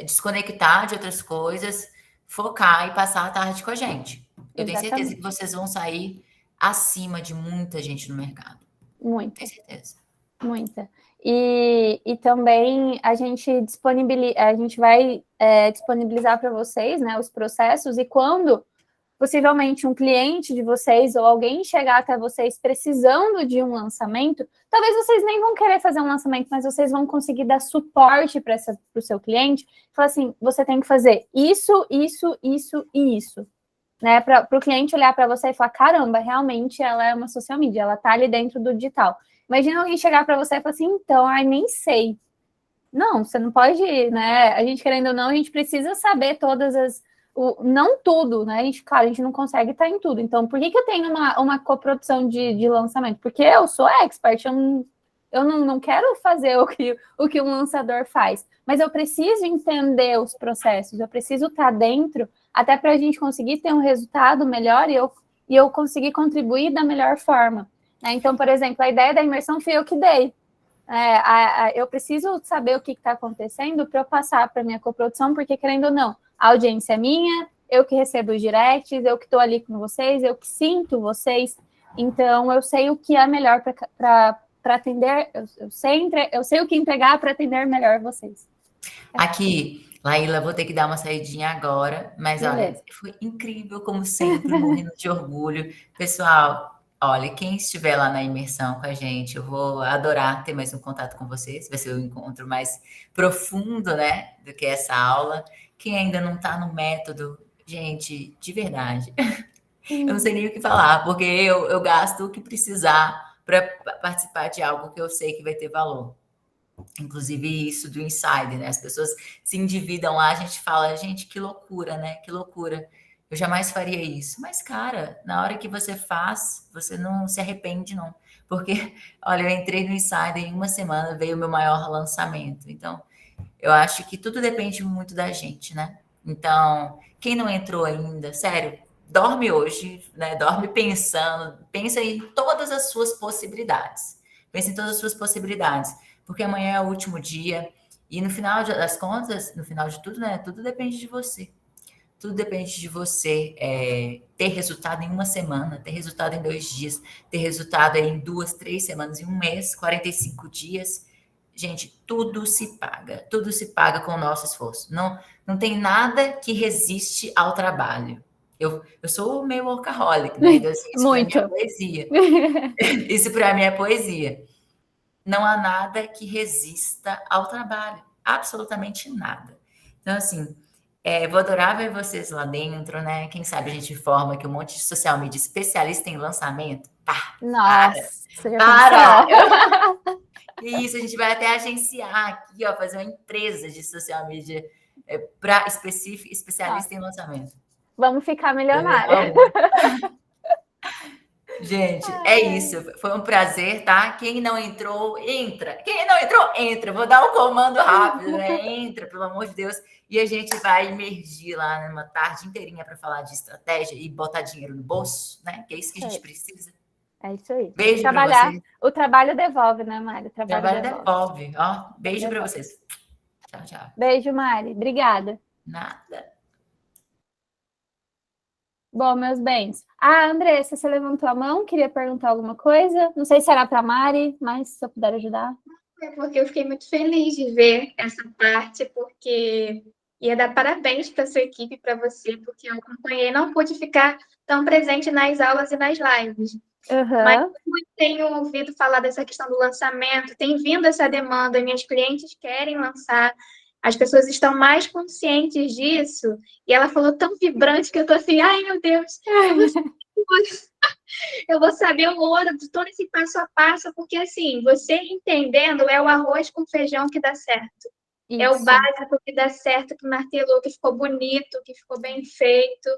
desconectar de outras coisas, focar e passar a tarde com a gente. Eu tenho certeza que vocês vão sair acima de muita gente no mercado. Muito. Tenho certeza. Muita. E também a gente vai disponibilizar para vocês, né, os processos, e quando possivelmente um cliente de vocês ou alguém chegar até vocês precisando de um lançamento, talvez vocês nem vão querer fazer um lançamento, mas vocês vão conseguir dar suporte para o seu cliente, falar assim, você tem que fazer isso, isso, isso e isso. Né, para o cliente olhar para você e falar, caramba, realmente ela é uma social media, ela está ali dentro do digital. Imagina alguém chegar para você e falar assim, então, nem sei. Não, você não pode, né? A gente, querendo ou não, a gente precisa saber não tudo, né? Claro, a gente não consegue estar em tudo. Então, por que eu tenho uma coprodução de lançamento? Porque eu sou expert, eu não quero fazer o que um lançador faz, mas eu preciso entender os processos, eu preciso estar dentro, até para a gente conseguir ter um resultado melhor e eu conseguir contribuir da melhor forma. Né? Então, por exemplo, a ideia da imersão fui eu que dei. Eu preciso saber o que está acontecendo para eu passar para a minha coprodução, porque, querendo ou não, a audiência é minha, eu que recebo os directs, eu que estou ali com vocês, eu que sinto vocês, então eu sei o que é melhor para atender, eu sei o que entregar para atender melhor vocês. Aqui, Laíla, vou ter que dar uma saidinha agora, mas olha, foi incrível, como sempre, morrendo de orgulho. Pessoal, olha, quem estiver lá na imersão com a gente, eu vou adorar ter mais um contato com vocês. Vai ser um encontro mais profundo, né, do que essa aula. Quem ainda não está no método, gente, de verdade, eu não sei nem o que falar, porque eu gasto o que precisar para participar de algo que eu sei que vai ter valor. Inclusive isso do insider, né? As pessoas se endividam lá, a gente fala, gente, que loucura, né? Que loucura. Eu jamais faria isso. Mas, cara, na hora que você faz, você não se arrepende, não. Porque, olha, eu entrei no insider em uma semana, veio o meu maior lançamento. Então, eu acho que tudo depende muito da gente, né? Então, quem não entrou ainda, sério, dorme hoje, né? Dorme pensando, pensa em todas as suas possibilidades. Pensa em todas as suas possibilidades, porque amanhã é o último dia e no final das contas, no final de tudo, né? Tudo depende de você. Tudo depende de você ter resultado em uma semana, ter resultado em 2 dias, ter resultado em 2, 3 semanas, em um mês, 45 dias. Gente, tudo se paga com o nosso esforço. Não tem nada que resiste ao trabalho. Eu sou meio workaholic, né? Então, assim, isso para mim é poesia. Isso para mim é poesia. Não há nada que resista ao trabalho. Absolutamente nada. Então, assim, vou adorar ver vocês lá dentro, né? Quem sabe a gente forma aqui um monte de social media especialista em lançamento. Nossa, para! E isso, a gente vai até agenciar aqui, ó, fazer uma empresa de social media para especialista em lançamento. Vamos ficar milionários. Gente, é isso. Foi um prazer, tá? Quem não entrou, entra. Quem não entrou, entra. Vou dar um comando rápido, né? Entra, pelo amor de Deus. E a gente vai imergir lá numa tarde inteirinha para falar de estratégia e botar dinheiro no bolso, né? Que é isso que a gente precisa. É isso aí. Beijo para vocês. O trabalho devolve, né, Mari? O trabalho devolve. Ó, beijo para vocês. Tchau, tchau. Beijo, Mari. Obrigada. Nada. Bom, meus bens. Andressa, você levantou a mão? Queria perguntar alguma coisa? Não sei se era para Mari, mas se eu puder ajudar. É porque eu fiquei muito feliz de ver essa parte, porque ia dar parabéns para sua equipe, para você, porque eu acompanhei, não pude ficar tão presente nas aulas e nas lives. Mas como eu tenho ouvido falar dessa questão do lançamento, tem vindo essa demanda, minhas clientes querem lançar, as pessoas estão mais conscientes disso, e ela falou tão vibrante que eu tô assim, ai meu Deus, eu vou saber o ouro de todo esse passo a passo, porque assim, você entendendo é o arroz com feijão que dá certo. Isso. É o básico que dá certo, que martelou, que ficou bonito, que ficou bem feito,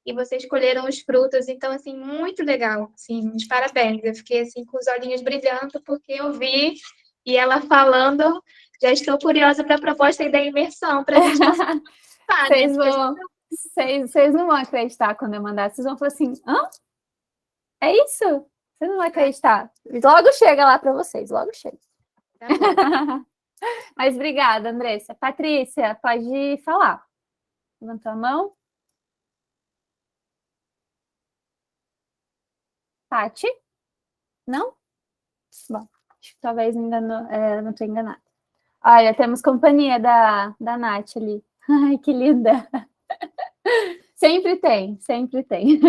e vocês escolheram os frutos, então, assim, muito legal, assim, os parabéns. Eu fiquei, assim, com os olhinhos brilhando, porque eu vi, e ela falando, já estou curiosa para a proposta aí da imersão, para a gente Vocês não vão acreditar quando eu mandar, vocês vão falar assim, hã? É isso? Vocês não vão acreditar. Logo chega lá para vocês, logo chega. Tá bom. Mas obrigada, Andressa. Patrícia, pode falar. Levantou a mão? Paty? Não? Bom, acho que talvez ainda não estou enganada. Olha, temos companhia da Nath ali. Ai, que linda! Sempre tem, sempre tem.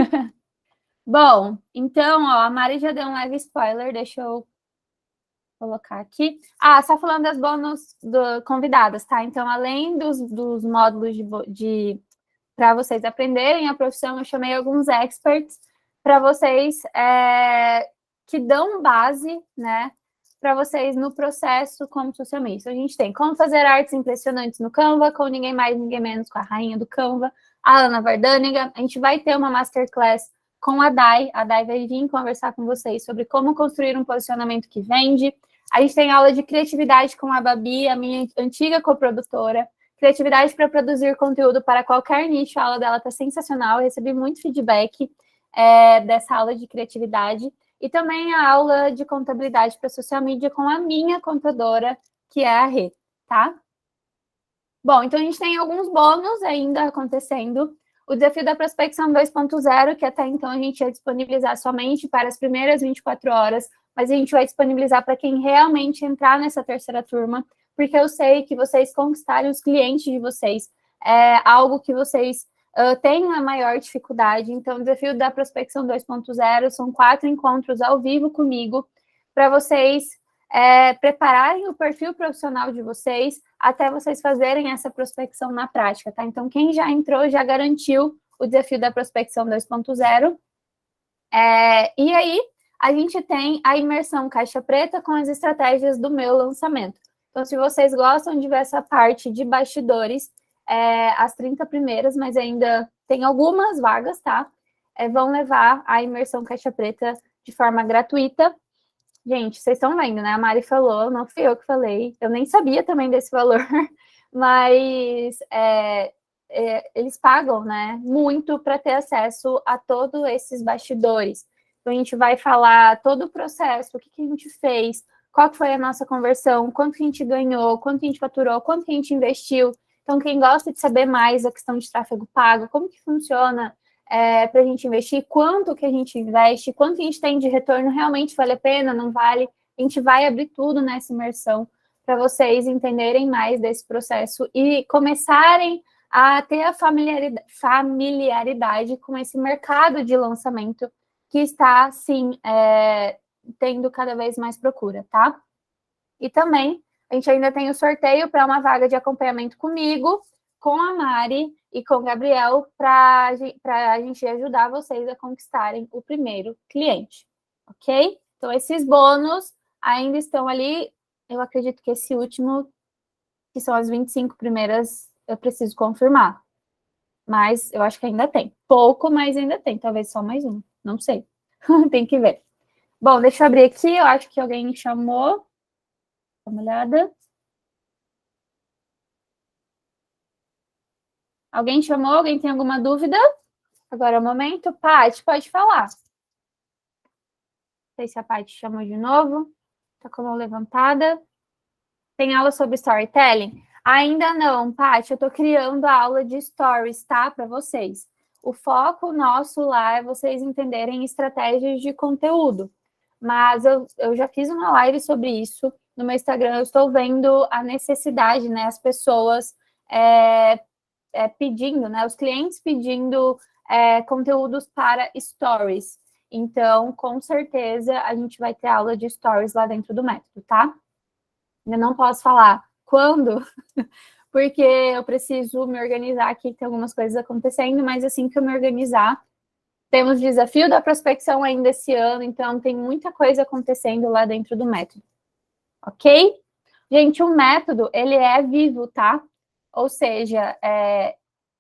Bom, então, ó, a Mari já deu um leve spoiler, deixa eu colocar aqui. Só falando das bônus convidadas, tá? Então, além dos módulos para vocês aprenderem a profissão, eu chamei alguns experts para vocês que dão base, né, para vocês no processo como social media. Então, a gente tem como fazer artes impressionantes no Canva, com ninguém mais, ninguém menos, com a rainha do Canva, a Ana Vardaniga. A gente vai ter uma masterclass com a Dai. A Dai vai vir conversar com vocês sobre como construir um posicionamento que vende. A gente tem aula de criatividade com a Babi, a minha antiga coprodutora. Criatividade para produzir conteúdo para qualquer nicho. A aula dela está sensacional. Eu recebi muito feedback dessa aula de criatividade. E também a aula de contabilidade para social media com a minha contadora, que é a Rê, tá? Bom, então a gente tem alguns bônus ainda acontecendo. O desafio da prospecção 2.0, que até então a gente ia disponibilizar somente para as primeiras 24 horas, mas a gente vai disponibilizar para quem realmente entrar nessa terceira turma, porque eu sei que vocês conquistarem os clientes de vocês é algo que vocês têm uma maior dificuldade. Então, o desafio da prospecção 2.0 são 4 encontros ao vivo comigo, para vocês prepararem o perfil profissional de vocês até vocês fazerem essa prospecção na prática, tá? Então, quem já entrou, já garantiu o desafio da prospecção 2.0. E aí, a gente tem a imersão caixa preta com as estratégias do meu lançamento. Então, se vocês gostam de ver essa parte de bastidores, as 30 primeiras, mas ainda tem algumas vagas, tá? Vão levar a imersão caixa preta de forma gratuita. Gente, vocês estão vendo, né? A Mari falou, não fui eu que falei. Eu nem sabia também desse valor, mas eles pagam, né? Muito para ter acesso a todos esses bastidores. Então, a gente vai falar todo o processo, o que a gente fez, qual que foi a nossa conversão, quanto que a gente ganhou, quanto que a gente faturou, quanto que a gente investiu. Então, quem gosta de saber mais a questão de tráfego pago, como que funciona para a gente investir, quanto que a gente investe, quanto que a gente tem de retorno, realmente vale a pena, não vale? A gente vai abrir tudo nessa imersão para vocês entenderem mais desse processo e começarem a ter a familiaridade com esse mercado de lançamento que está, sim, tendo cada vez mais procura, tá? E também, a gente ainda tem o sorteio para uma vaga de acompanhamento comigo, com a Mari e com o Gabriel, para a gente ajudar vocês a conquistarem o primeiro cliente, ok? Então, esses bônus ainda estão ali. Eu acredito que esse último, que são as 25 primeiras, eu preciso confirmar. Mas eu acho que ainda tem. Pouco, mas ainda tem. Talvez só mais um. Não sei. Tem que ver. Bom, deixa eu abrir aqui. Eu acho que alguém me chamou. Dá uma olhada. Alguém chamou? Alguém tem alguma dúvida? Agora é o momento. Paty, pode falar. Não sei se a Paty chamou de novo. Está com a mão levantada. Tem aula sobre storytelling? Ainda não, Paty. Eu estou criando a aula de stories, tá? Para vocês. O foco nosso lá é vocês entenderem estratégias de conteúdo. Mas eu já fiz uma live sobre isso no meu Instagram. Eu estou vendo a necessidade, né? As pessoas pedindo, né? Os clientes pedindo conteúdos para stories. Então, com certeza, a gente vai ter aula de stories lá dentro do método, tá? Ainda não posso falar quando, porque eu preciso me organizar aqui, tem algumas coisas acontecendo, mas assim que eu me organizar, temos desafio da prospecção ainda esse ano, então tem muita coisa acontecendo lá dentro do método, ok? Gente, o método, ele é vivo, tá? Ou seja,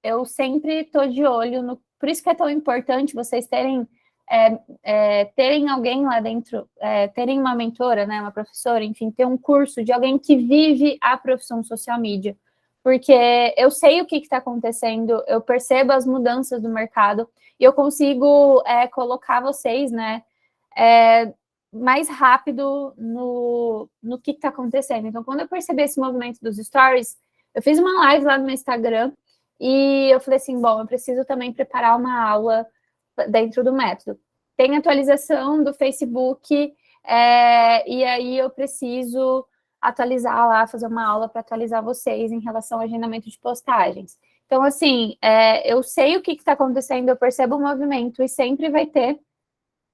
eu sempre estou de olho no... Por isso que é tão importante vocês terem alguém lá dentro, terem uma mentora, né, uma professora, enfim, ter um curso de alguém que vive a profissão social media. Porque eu sei o que está acontecendo, eu percebo as mudanças do mercado e eu consigo colocar vocês, né, mais rápido no que está acontecendo. Então, quando eu percebi esse movimento dos stories, eu fiz uma live lá no meu Instagram e eu falei assim, bom, eu preciso também preparar uma aula dentro do método. tem atualização do Facebook, e aí eu preciso atualizar lá, fazer uma aula para atualizar vocês em relação ao agendamento de postagens. Então, assim, eu sei o que está acontecendo, eu percebo o movimento e sempre vai ter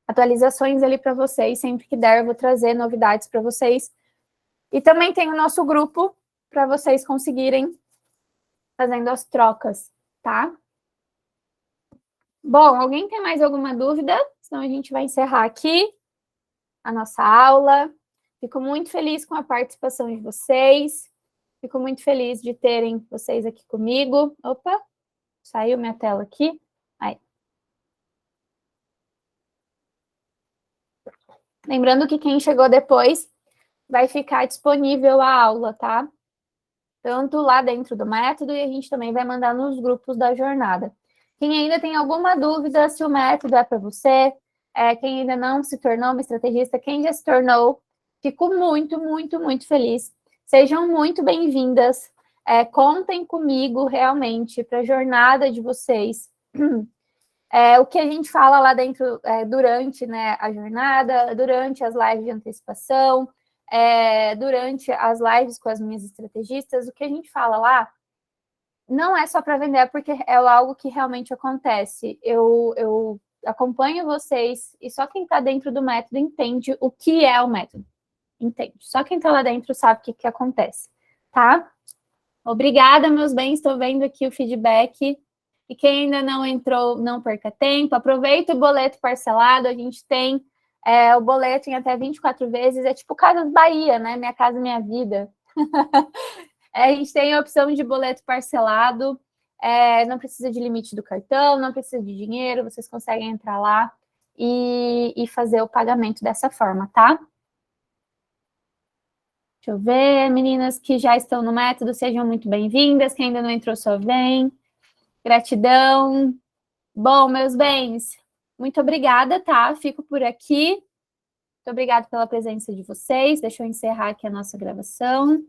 atualizações ali para vocês, sempre que der eu vou trazer novidades para vocês. E também tem o nosso grupo para vocês conseguirem fazendo as trocas, tá? Bom, alguém tem mais alguma dúvida? Senão a gente vai encerrar aqui a nossa aula. Fico muito feliz com a participação de vocês. Fico muito feliz de terem vocês aqui comigo. Opa, saiu minha tela aqui. Aí. Lembrando que quem chegou depois vai ficar disponível a aula, tá? Tanto lá dentro do método, e a gente também vai mandar nos grupos da jornada. Quem ainda tem alguma dúvida se o método é para você, quem ainda não se tornou uma estrategista, quem já se tornou, fico muito, muito, muito feliz. Sejam muito bem-vindas. Contem comigo, realmente, para a jornada de vocês. O que a gente fala lá dentro, durante, né, a jornada, durante as lives de antecipação, durante as lives com as minhas estrategistas, o que a gente fala lá não é só para vender, porque é algo que realmente acontece. Eu acompanho vocês e só quem está dentro do método entende o que é o método. Entende. Só quem está lá dentro sabe o que acontece, tá? Obrigada, meus bens. Estou vendo aqui o feedback. E quem ainda não entrou, não perca tempo. Aproveita o boleto parcelado. A gente tem o boleto em até 24 vezes. É tipo Casas Bahia, né? Minha Casa Minha Vida. A gente tem a opção de boleto parcelado. Não precisa de limite do cartão, não precisa de dinheiro. Vocês conseguem entrar lá e fazer o pagamento dessa forma, tá? Deixa eu ver, meninas que já estão no método, sejam muito bem-vindas. Quem ainda não entrou, só vem. Gratidão. Bom, meus bens, muito obrigada, tá? Fico por aqui. Muito obrigada pela presença de vocês. Deixa eu encerrar aqui a nossa gravação.